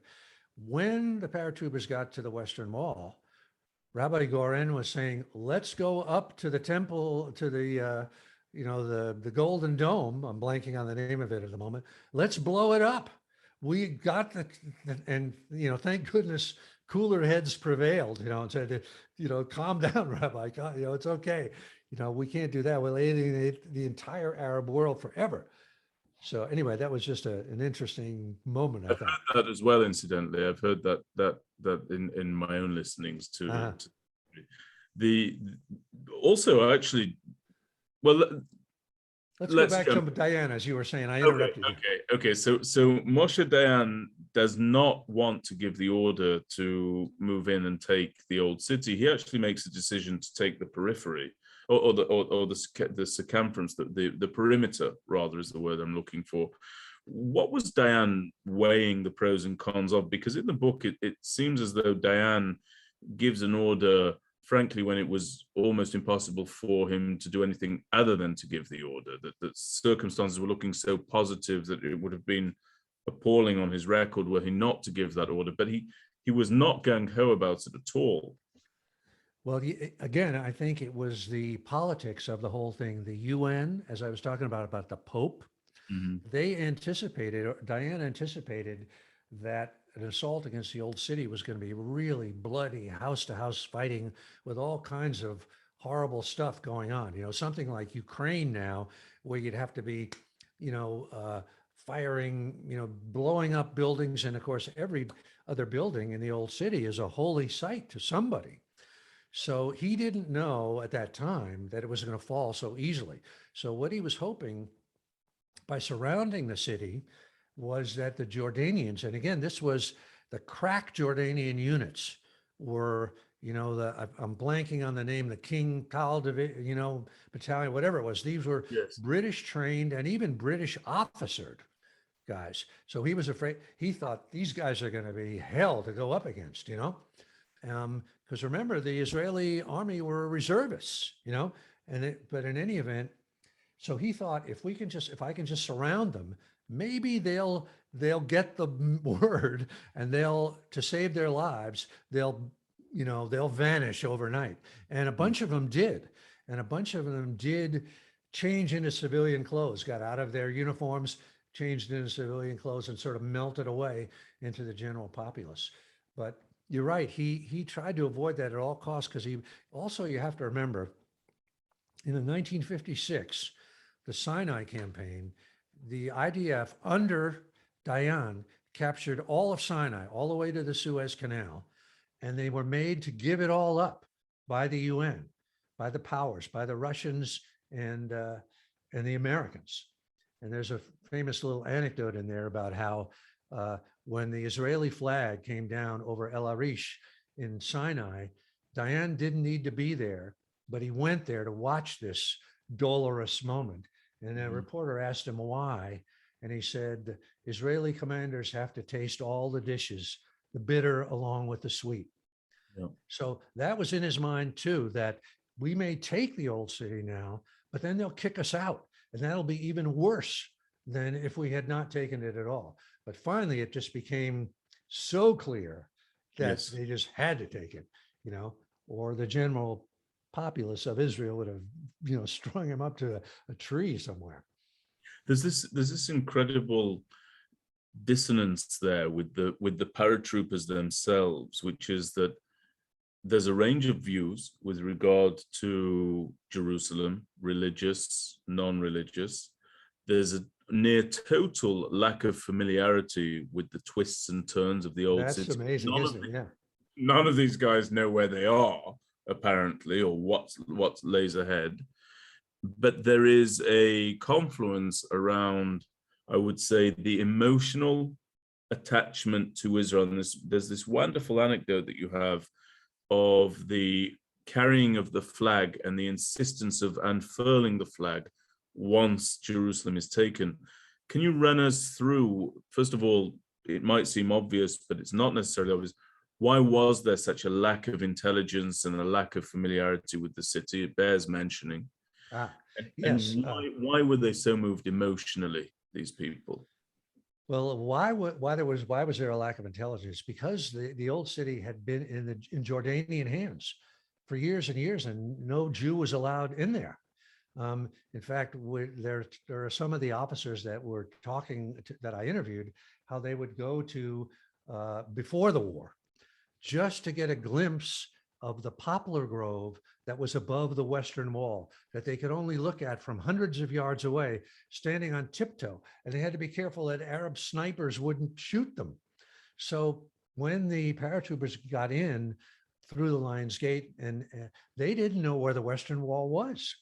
Speaker 2: When the paratroopers got to the Western Wall, Rabbi Goren was saying, let's go up to the temple, to the, the Golden Dome. I'm blanking on the name of it at the moment. Let's blow it up. We got and, thank goodness cooler heads prevailed, and said, calm down, Rabbi, it's okay. We can't do that. We'll alienate the entire Arab world forever. So anyway, that was just an interesting moment, I
Speaker 1: I've
Speaker 2: thought.
Speaker 1: heard that as well, incidentally. I've heard that in my own listenings too.
Speaker 2: Uh-huh.
Speaker 1: The also actually, well,
Speaker 2: Let's
Speaker 1: let's
Speaker 2: go back to Diane, as you were saying. I
Speaker 1: Okay,
Speaker 2: interrupted you.
Speaker 1: okay. So Moshe Dayan does not want to give the order to move in and take the old city. He actually makes a decision to take the periphery, or the circumference, the perimeter, rather, is the word I'm looking for. What was Dayan weighing the pros and cons of? Because in the book, it seems as though Dayan gives an order, frankly, when it was almost impossible for him to do anything other than to give the order, that circumstances were looking so positive that it would have been appalling on his record were he not to give that order. But he was not gung-ho about it at all.
Speaker 2: Well, again, I think it was the politics of the whole thing. The UN, as I was talking about the Pope, they anticipated, Diane anticipated that an assault against the old city was going to be really bloody, house to house fighting with all kinds of horrible stuff going on. Something like Ukraine now, where you'd have to be, firing, blowing up buildings. And of course, every other building in the old city is a holy site to somebody. So he didn't know at that time that it was going to fall so easily. So what he was hoping by surrounding the city was that the Jordanians, and again, this was the crack Jordanian units were, I'm blanking on the name, the King Tal, battalion, whatever it was. These were British trained and even British officered guys. So he was afraid, he thought these guys are going to be hell to go up against, because remember, the Israeli army were reservists, but in any event, so he thought if I can just surround them, maybe they'll get the word, and to save their lives, they'll vanish overnight. And a bunch of them did. And a bunch of them did change into civilian clothes, got out of their uniforms, changed into civilian clothes, and sort of melted away into the general populace. But you're right. He tried to avoid that at all costs, because you have to remember, in the 1956, the Sinai campaign, the IDF under Dayan captured all of Sinai, all the way to the Suez Canal, and they were made to give it all up by the UN, by the powers, by the Russians and the Americans. And there's a famous little anecdote in there about how when the Israeli flag came down over El Arish in Sinai, Dayan didn't need to be there, but he went there to watch this dolorous moment. And a reporter asked him why, and he said, Israeli commanders have to taste all the dishes, the bitter along with the sweet. Yeah. So that was in his mind too, that we may take the old city now, but then they'll kick us out, and that'll be even worse than if we had not taken it at all. But finally, it just became so clear that they just had to take it, or the general populace of Israel would have, strung him up to a tree somewhere.
Speaker 1: There's this incredible dissonance there with the paratroopers themselves, which is that there's a range of views with regard to Jerusalem, religious, non-religious. There's a near total lack of familiarity with the twists and turns of the old city.
Speaker 2: That's amazing, isn't it? Yeah.
Speaker 1: None of these guys know where they are, apparently, or what lays ahead. But there is a confluence around, I would say, the emotional attachment to Israel. And there's this wonderful anecdote that you have of the carrying of the flag and the insistence of unfurling the flag once Jerusalem is taken. Can you run us through, first of all, it might seem obvious, but it's not necessarily obvious, why was there such a lack of intelligence and a lack of familiarity with the city? It bears mentioning.
Speaker 2: Yes.
Speaker 1: And why were they so moved emotionally, these people?
Speaker 2: Well, why was there a lack of intelligence? Because the old city had been in Jordanian hands for years and years, and no Jew was allowed in there. In fact, there are some of the officers that were that I interviewed, how they would go to before the war just to get a glimpse of the poplar grove that was above the Western Wall that they could only look at from hundreds of yards away, standing on tiptoe. And they had to be careful that Arab snipers wouldn't shoot them. So when the paratroopers got in through the Lion's Gate, and they didn't know where the Western Wall was.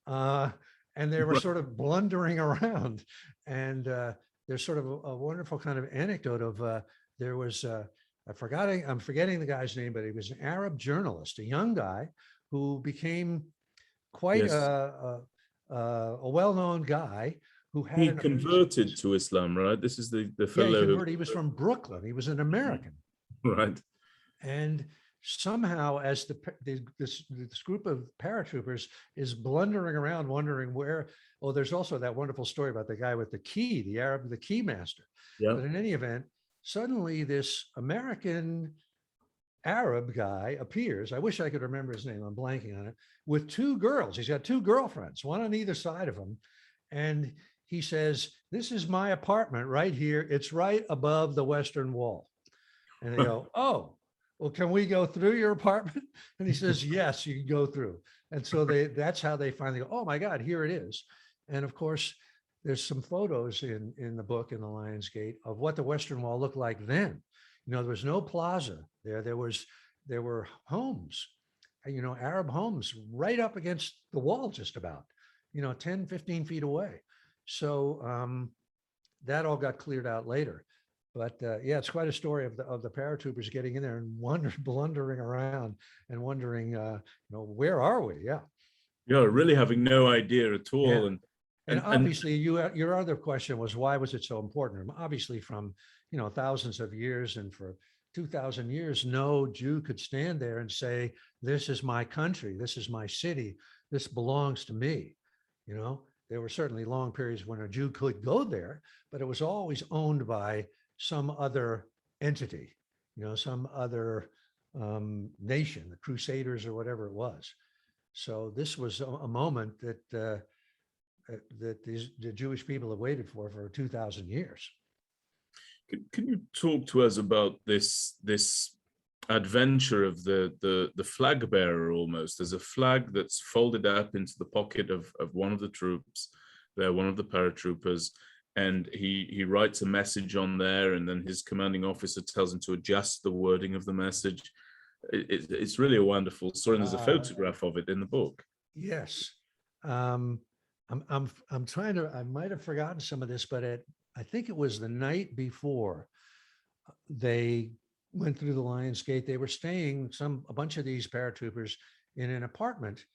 Speaker 2: And they were sort of blundering around. And there's sort of a wonderful kind of anecdote of there was, I'm forgetting the guy's name, but he was an Arab journalist, a young guy who became quite a well-known guy who had
Speaker 1: he converted to Islam, right? This is the fellow who
Speaker 2: he was from Brooklyn. He was an American,
Speaker 1: right?
Speaker 2: And somehow, as this group of paratroopers is blundering around, wondering where. Oh, there's also that wonderful story about the guy with the key, the key master.
Speaker 1: Yeah.
Speaker 2: But in any event, suddenly this American Arab guy appears. I wish I could remember his name. I'm blanking on it. With two girls. He's got two girlfriends, one on either side of him. And he says, "This is my apartment right here. It's right above the Western Wall." And they go, "Oh, well, can we go through your apartment?" And he says, "Yes, you can go through." And so that's how they finally go, "Oh my God, here it is." And of course, there's some photos in the book, in the Lion's Gate, of what the Western Wall looked like then. There was no plaza there. There were homes, Arab homes right up against the wall, just about, 10, 15 feet away. So that all got cleared out later. But yeah, it's quite a story of the paratroopers getting in there and blundering around and wondering, where are we? Yeah.
Speaker 1: Yeah, really having no idea at all.
Speaker 2: Yeah. And obviously, your other question was, why was it so important? And obviously, from thousands of years, and for 2,000 years, no Jew could stand there and say, "This is my country. This is my city. This belongs to me." There were certainly long periods when a Jew could go there, but it was always owned by some other entity, some other nation, the Crusaders or whatever it was. So this was a moment that the Jewish people have waited for 2,000 years.
Speaker 1: Can you talk to us about this adventure of the flag bearer? Almost, there's a flag that's folded up into the pocket of one of the troops. They're one of the paratroopers, and he writes a message on there, and then his commanding officer tells him to adjust the wording of the message. It's really a wonderful story, and there's a photograph of it in the book.
Speaker 2: Yes. I'm trying to, I might have forgotten some of this, but I think it was the night before they went through the Lion's Gate. They were staying, a bunch of these paratroopers, in an apartment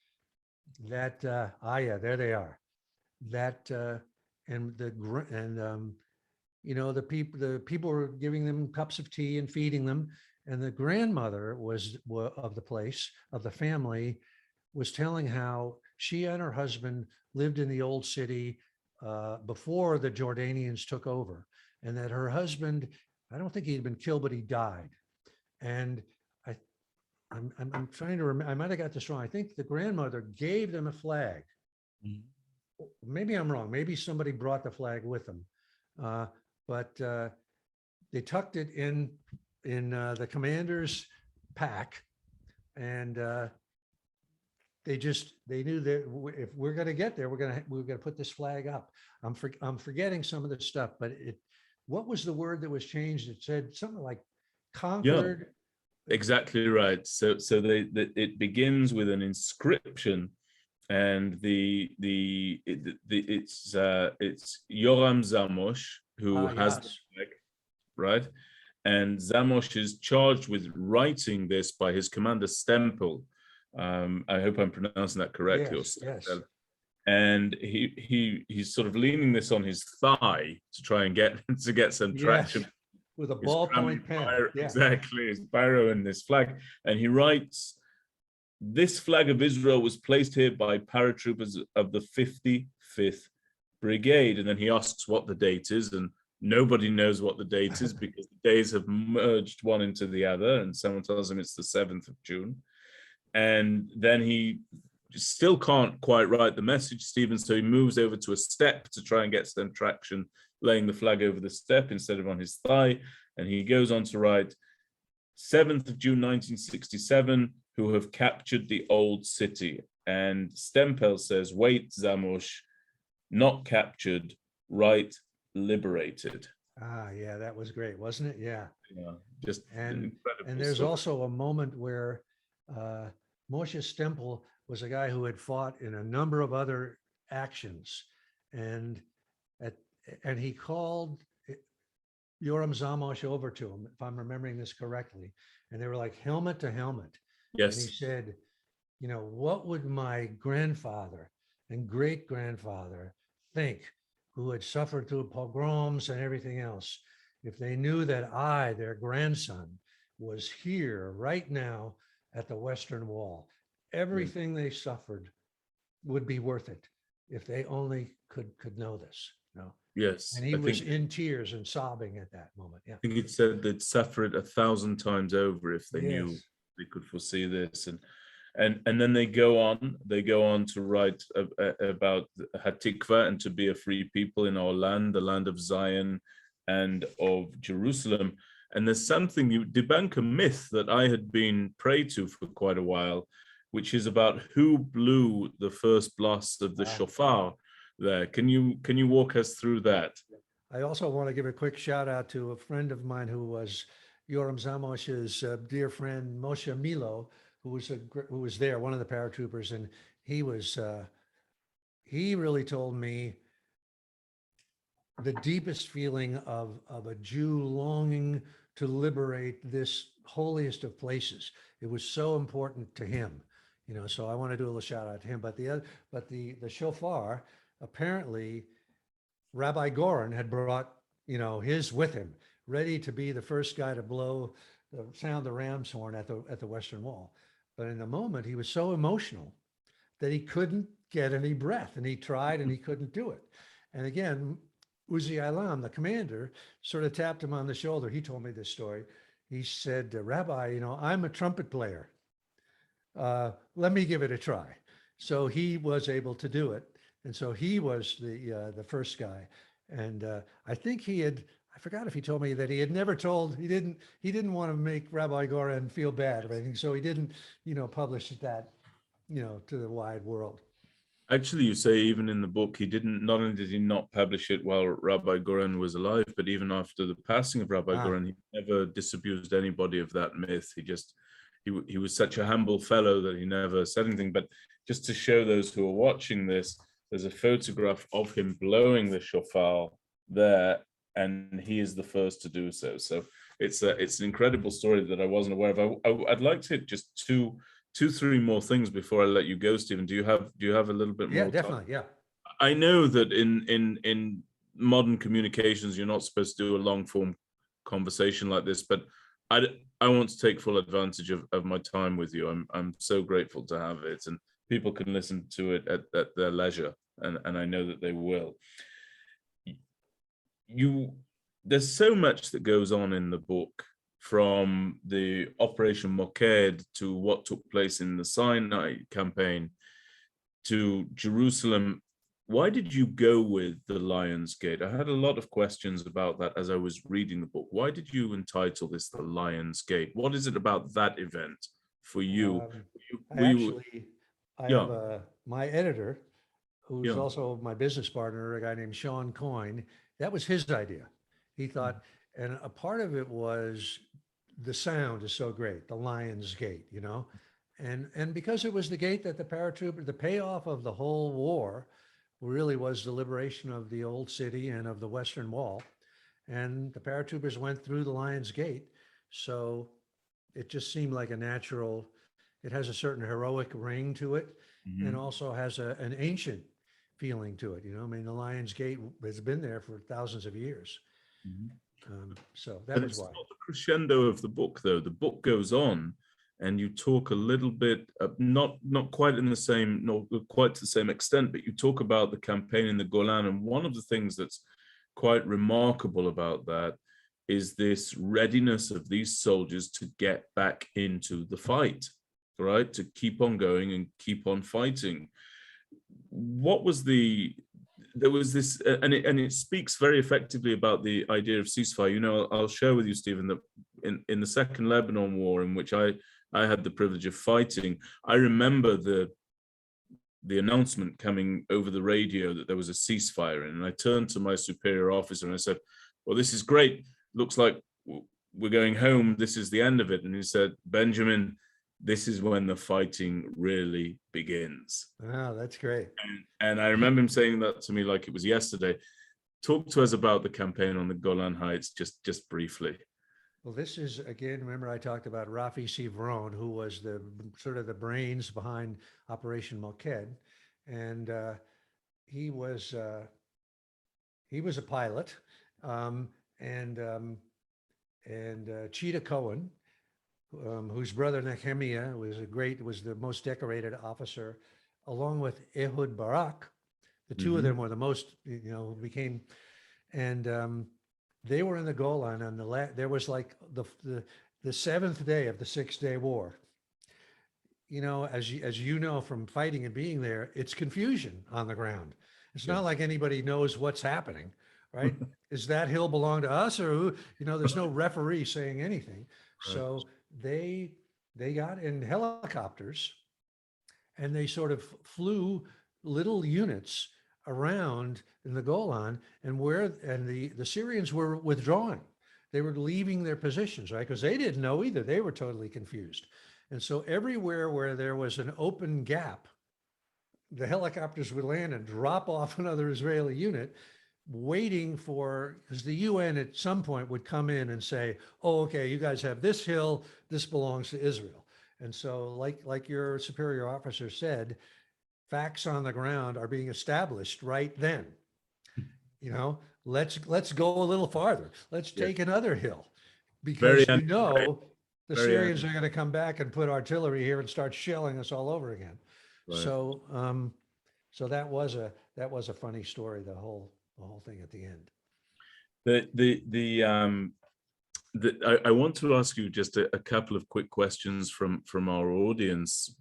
Speaker 2: that, there they are. That, the people were giving them cups of tea and feeding them. And the grandmother of the family, was telling how she and her husband lived in the old city before the Jordanians took over, and that her husband, I don't think he'd been killed, but he died. And I'm trying to remember, I might have got this wrong. I think the grandmother gave them a flag. Maybe I'm wrong. Maybe somebody brought the flag with them, but they tucked it in the commander's pack, and they knew that if we're going to get there, we're going to put this flag up. I'm forgetting some of the stuff, but what was the word that was changed? It said something like conquered.
Speaker 1: Yeah, exactly right. So it begins with an inscription, and it's Yoram Zamosh who has the flag, right? And Zamosh is charged with writing this by his commander Stempel. I hope I'm pronouncing that correctly.
Speaker 2: Yes.
Speaker 1: And he's sort of leaning this on his thigh to try and get some traction.
Speaker 2: With a ballpoint pen.
Speaker 1: Exactly, his biro and this flag. And he writes, "This flag of Israel was placed here by paratroopers of the 55th Brigade." And then he asks what the date is, and Nobody knows what the date is because the days have merged one into the other, and someone tells him it's the 7th of June. And then he still can't quite write the message, Stephen, so he moves over to a step to try and get some traction, laying the flag over the step instead of on his thigh. And he goes on to write, 7th of June, 1967, who have captured the old city. And Stempel says, wait, Zamosh, not captured, right, liberated.
Speaker 2: Ah, yeah, that was great, wasn't it? Yeah.
Speaker 1: Yeah, just
Speaker 2: And
Speaker 1: incredible
Speaker 2: there's
Speaker 1: story.
Speaker 2: also a moment where Moshe Stempel was a guy who had fought in a number of other actions, and and he called Yoram Zamosh over to him, if I'm remembering this correctly, and they were like helmet to helmet.
Speaker 1: Yes.
Speaker 2: And he said, you know, what would my grandfather and great grandfather think, who had suffered through pogroms and everything else, if they knew that I, their grandson, was here right now at the Western Wall? Everything they suffered would be worth it if they only could know this. You know?
Speaker 1: Yes.
Speaker 2: And he was in tears and sobbing at that moment. Yeah.
Speaker 1: I think it said they'd suffer it 1,000 times over if they knew
Speaker 2: Yes.
Speaker 1: they could foresee this. And then they go on to write about Hatikva and to be a free people in our land, the land of Zion and of Jerusalem. And there's something, you debunk a myth that I had been prey to for quite a while, which is about who blew the first blast of the shofar there. Can you walk us through that?
Speaker 2: I also want to give a quick shout out to a friend of mine who was Yoram Zamosh's dear friend, Moshe Milo, who was there, one of the paratroopers. And he really told me the deepest feeling of a Jew longing to liberate this holiest of places. It was so important to him, you know, so I want to do a little shout out to him. But the shofar, apparently Rabbi Goren had brought, you know, his with him, ready to be the first guy to sound the ram's horn at the Western Wall. But in the moment, he was so emotional that he couldn't get any breath, and he tried and he couldn't do it. And again, Uzi Ilam, the commander, sort of tapped him on the shoulder. He told me this story. He said, Rabbi, you know, I'm a trumpet player. Let me give it a try. So he was able to do it. And so he was the first guy. And I think I forgot if he told me that he had never told, he didn't want to make Rabbi Goren feel bad or anything. So he didn't, you know, publish that, you know, to the wide world.
Speaker 1: Actually, you say even in the book, not only did he not publish it while Rabbi Goren was alive, but even after the passing of Rabbi Goren, he never disabused anybody of that myth. He was such a humble fellow that he never said anything. But just to show those who are watching this, there's a photograph of him blowing the shofar there, and he is the first to do so. So it's an incredible story that I wasn't aware of. I'd like to hit just two, three more things before I let you go, Stephen. Do you have a little bit more?
Speaker 2: Yeah, definitely. Yeah.
Speaker 1: I know that in modern communications, you're not supposed to do a long form conversation like this, but I want to take full advantage of my time with you. I'm so grateful to have it, and people can listen to it at their leisure, and I know that they will. There's so much that goes on in the book, from the Operation Moked to what took place in the Sinai campaign to Jerusalem. Why did you go with the Lion's Gate? I had a lot of questions about that as I was reading the book. Why did you entitle this The Lion's Gate? What is it about that event for you?
Speaker 2: I have my editor, who's also my business partner, a guy named Sean Coyne. That was his idea. He thought, and a part of it was the sound is so great, the Lion's Gate, you know, and because it was the gate that the payoff of the whole war really was the liberation of the old city and of the Western Wall, and the paratroopers went through the Lion's Gate, so it just seemed like a natural. It has a certain heroic ring to it, and also has an ancient feeling to it. You know, I mean, the Lion's Gate has been there for thousands of years. So that is why.
Speaker 1: It's not the crescendo of the book, though. The book goes on, and you talk a little bit, not quite in the same, not quite to the same extent, but you talk about the campaign in the Golan. And one of the things that's quite remarkable about that is this readiness of these soldiers to get back into the fight, right? To keep on going and keep on fighting. What was there was this, and it speaks very effectively about the idea of ceasefire. You know, I'll share with you, Stephen, that in the Second Lebanon War, in which I had the privilege of fighting, I remember the announcement coming over the radio that there was a ceasefire, and I turned to my superior officer and I said, well, this is great. Looks like we're going home. This is the end of it. And he said, Benjamin, this is when the fighting really begins.
Speaker 2: Wow, that's great.
Speaker 1: And I remember him saying that to me like it was yesterday. Talk to us about the campaign on the Golan Heights, just briefly.
Speaker 2: Well, this is, again, remember I talked about Rafi Sivron, who was the sort of the brains behind Operation Moked. And he was a pilot. And Cheetah Cohen, whose brother Nehemiah was the most decorated officer, along with Ehud Barak. The two of them were the most, became, and they were in the Golan on there was like the seventh day of the 6-day war. You know, as you know from fighting and being there, it's confusion on the ground. It's not like anybody knows what's happening, right? Is that hill belong to us, or who? You know, there's no referee saying anything. Right. So they got in helicopters and they sort of flew little units around in the Golan, and the Syrians were withdrawing. They were leaving their positions, right? Because they didn't know either. They were totally confused. And so everywhere where there was an open gap, the helicopters would land and drop off another Israeli unit, waiting for, because the UN at some point would come in and say, oh, okay, you guys have this hill, this belongs to Israel. And so like your superior officer said, facts on the ground are being established right then. You know, let's go a little farther. Let's take another hill, because the Syrians are going to come back and put artillery here and start shelling us all over again. Right. So that was a funny story, the whole thing at the end.
Speaker 1: I want to ask you just a couple of quick questions from our audience.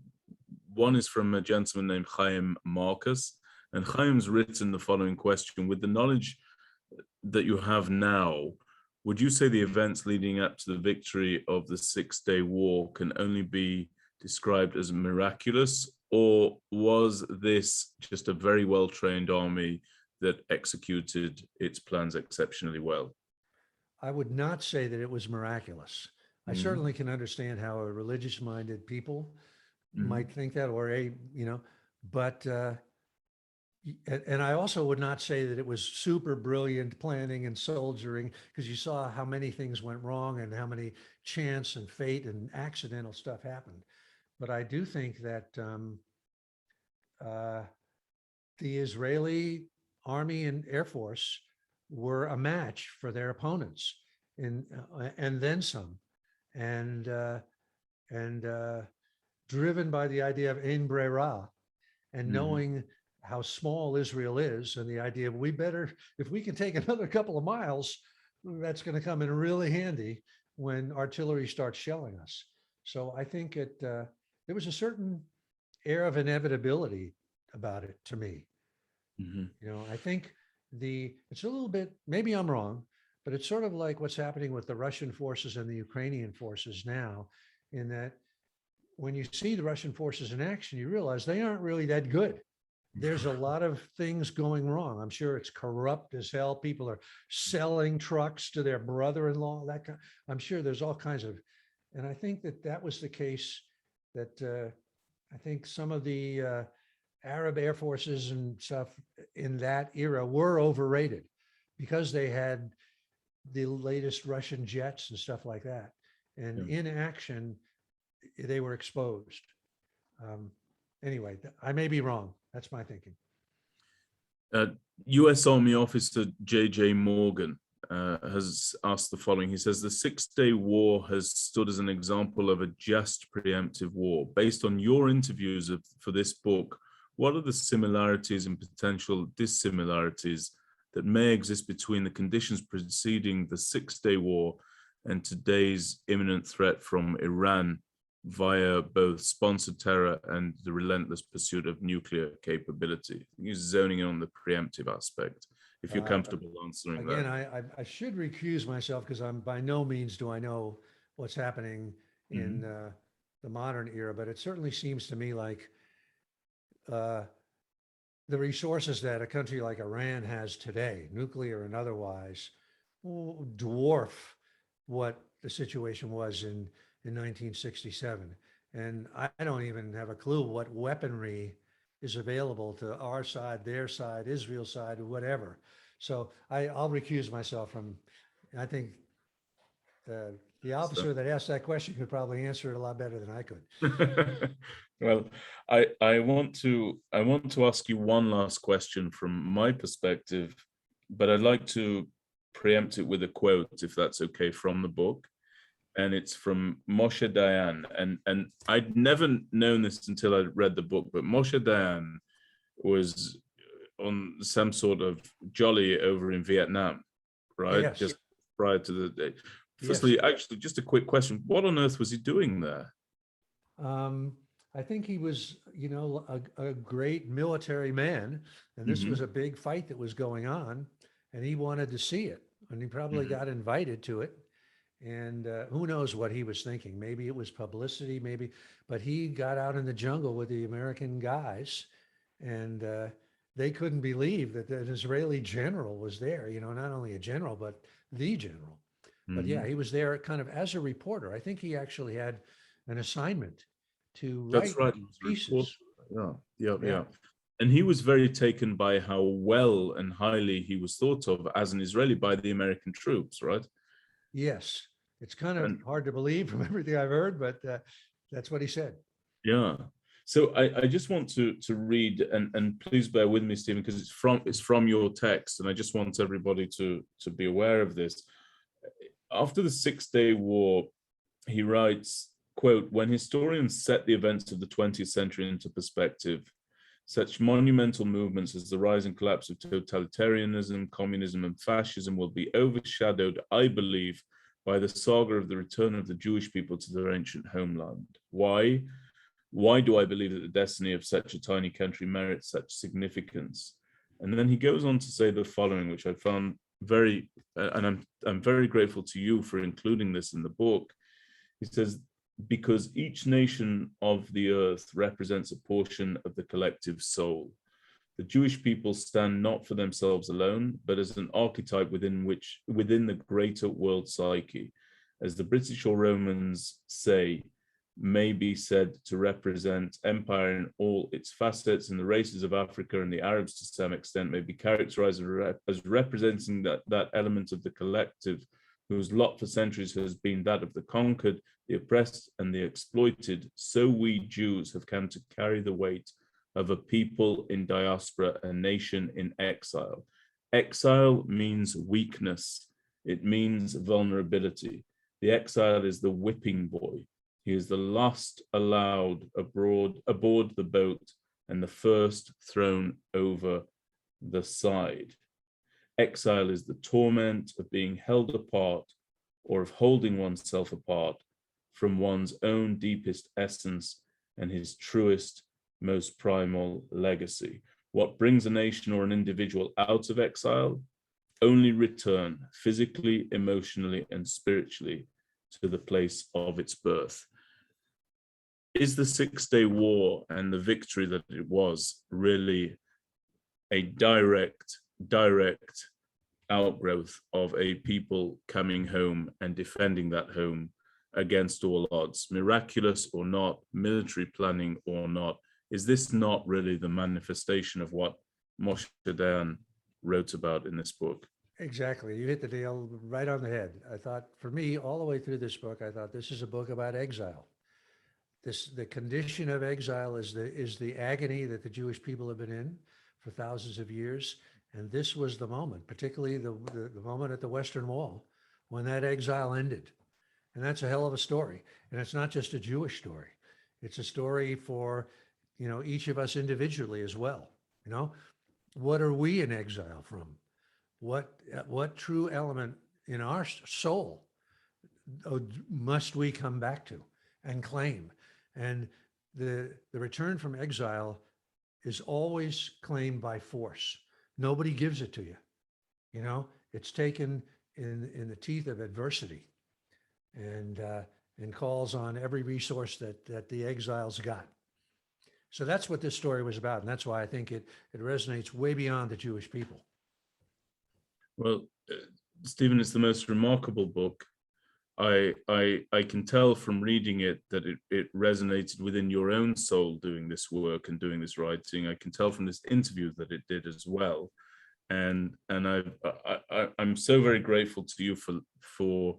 Speaker 1: One is from a gentleman named Chaim Marcus, and Chaim's written the following question: with the knowledge that you have now, would you say the events leading up to the victory of the 6-day war can only be described as miraculous, or was this just a very well-trained army that executed its plans exceptionally well?
Speaker 2: I would not say that it was miraculous. I certainly can understand how a religious-minded people might think that, or but and I also would not say that it was super brilliant planning and soldiering, because you saw how many things went wrong and how many chance and fate and accidental stuff happened. But I do think that the Israeli Army and Air Force were a match for their opponents, and then some, and driven by the idea of ein brera, and knowing how small Israel is, and the idea of if we can take another couple of miles, that's going to come in really handy when artillery starts shelling us. So I think there was a certain air of inevitability about it to me. You know, I think it's a little bit, maybe I'm wrong, but it's sort of like what's happening with the Russian forces and the Ukrainian forces now, in that when you see the Russian forces in action, you realize they aren't really that good. There's a lot of things going wrong. I'm sure it's corrupt as hell. People are selling trucks to their brother-in-law. I'm sure there's all kinds of, and I think that was the case, that I think some of the Arab air forces and stuff in that era were overrated, because they had the latest Russian jets and stuff like that. And in action, they were exposed. Anyway, I may be wrong. That's my thinking.
Speaker 1: U.S. Army officer J.J. Morgan has asked the following. He says, the 6-day war has stood as an example of a just preemptive war. Based on your interviews for this book, what are the similarities and potential dissimilarities that may exist between the conditions preceding the Six-Day War and today's imminent threat from Iran via both sponsored terror and the relentless pursuit of nuclear capability? You're zoning in on the preemptive aspect, if you're comfortable answering
Speaker 2: Again,
Speaker 1: that.
Speaker 2: I should recuse myself because I'm by no means do I know what's happening in the modern era, but it certainly seems to me like the resources that a country like Iran has today, nuclear and otherwise, dwarf what the situation was in 1967. And I don't even have a clue what weaponry is available to our side, their side, Israel's side, or whatever. So I'll recuse myself from, I think the officer that asked that question could probably answer it a lot better than I could.
Speaker 1: Well, I want to ask you one last question from my perspective, but I'd like to preempt it with a quote, if that's okay, from the book. And it's from Moshe Dayan. And I'd never known this until I read the book, but Moshe Dayan was on some sort of jolly over in Vietnam, right?
Speaker 2: Yes.
Speaker 1: Just prior to the day.
Speaker 2: Yes.
Speaker 1: Firstly, actually, just a quick question. What on earth was he doing there?
Speaker 2: I think he was, a great military man, and this was a big fight that was going on, and he wanted to see it, and he probably got invited to it. And who knows what he was thinking? Maybe it was publicity, but he got out in the jungle with the American guys, and they couldn't believe that an Israeli general was there, not only a general, but the general. But yeah, he was there kind of as a reporter. I think he actually had an assignment to
Speaker 1: That's
Speaker 2: write
Speaker 1: right.
Speaker 2: pieces.
Speaker 1: Yeah. And he was very taken by how well and highly he was thought of as an Israeli by the American troops, right?
Speaker 2: Yes. It's kind of hard to believe from everything I've heard, but that's what he said.
Speaker 1: Yeah. So I just want to read, and please bear with me, Stephen, because it's from your text, and I just want everybody to be aware of this. After the Six-Day War, he writes, quote, "When historians set the events of the 20th century into perspective, such monumental movements as the rise and collapse of totalitarianism, communism, and fascism will be overshadowed, I believe, by the saga of the return of the Jewish people to their ancient homeland. Why? Why do I believe that the destiny of such a tiny country merits such significance?" And then he goes on to say the following, which I found very, and I'm very grateful to you for including this in the book. He says, "Because each nation of the earth represents a portion of the collective soul. The Jewish people stand not for themselves alone, but as an archetype within the greater world psyche, as the British or Romans say, may be said to represent empire in all its facets, and the races of Africa and the Arabs to some extent may be characterized as representing that element of the collective whose lot for centuries has been that of the conquered, the oppressed, and the exploited. So we Jews have come to carry the weight of a people in diaspora, a nation in exile." Exile means weakness. It means vulnerability. The exile is the whipping boy. He is the last allowed aboard the boat and the first thrown over the side. Exile is the torment of being held apart or of holding oneself apart from one's own deepest essence and his truest, most primal legacy. What brings a nation or an individual out of exile? Only return physically, emotionally, and spiritually to the place of its birth. Is the Six-Day War and the victory that it was really a direct outgrowth of a people coming home and defending that home against all odds, miraculous or not, military planning or not? Is this not really the manifestation of what Moshe Dayan wrote about in this book?
Speaker 2: Exactly. You hit the nail right on the head. I thought, for me, all the way through this book, I thought this is a book about exile. The condition of exile is the agony that the Jewish people have been in for thousands of years. And this was the moment, particularly the moment at the Western Wall, when that exile ended. And that's a hell of a story. And it's not just a Jewish story. It's a story for, each of us individually as well. What are we in exile from? what true element in our soul must we come back to and claim? And the return from exile is always claimed by force. Nobody gives it to you. You know, it's taken in the teeth of adversity, and calls on every resource that the exiles got. So that's what this story was about, and that's why I think it resonates way beyond the Jewish people.
Speaker 1: Well, Stephen, it's the most remarkable book. I can tell from reading it that it resonated within your own soul doing this work and doing this writing. I can tell from this interview that it did as well. And I'm so very grateful to you for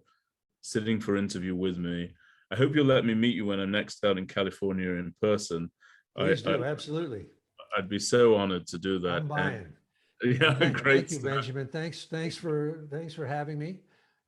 Speaker 1: sitting for interview with me. I hope you'll let me meet you when I'm next out in California in person.
Speaker 2: Please do, absolutely.
Speaker 1: I'd be so honored to do that.
Speaker 2: I'm buying.
Speaker 1: Yeah, great.
Speaker 2: Thank you, Benjamin. Thanks for having me,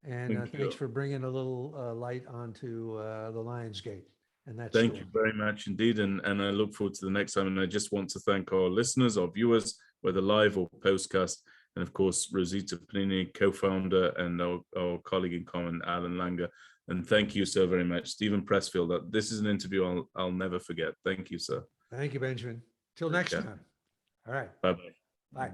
Speaker 2: and thanks for bringing a little light onto the Lionsgate. And that's
Speaker 1: thank you very much indeed, and I look forward to the next time. And I just want to thank our listeners, our viewers, whether live or postcast, and of course Rosita Panini, co-founder, and our colleague in common, Alan Langer. And thank you so very much, Steven Pressfield. This is an interview I'll never forget. Thank you, sir.
Speaker 2: Thank you, Benjamin. Till next time. All right.
Speaker 1: Bye-bye.
Speaker 2: Bye.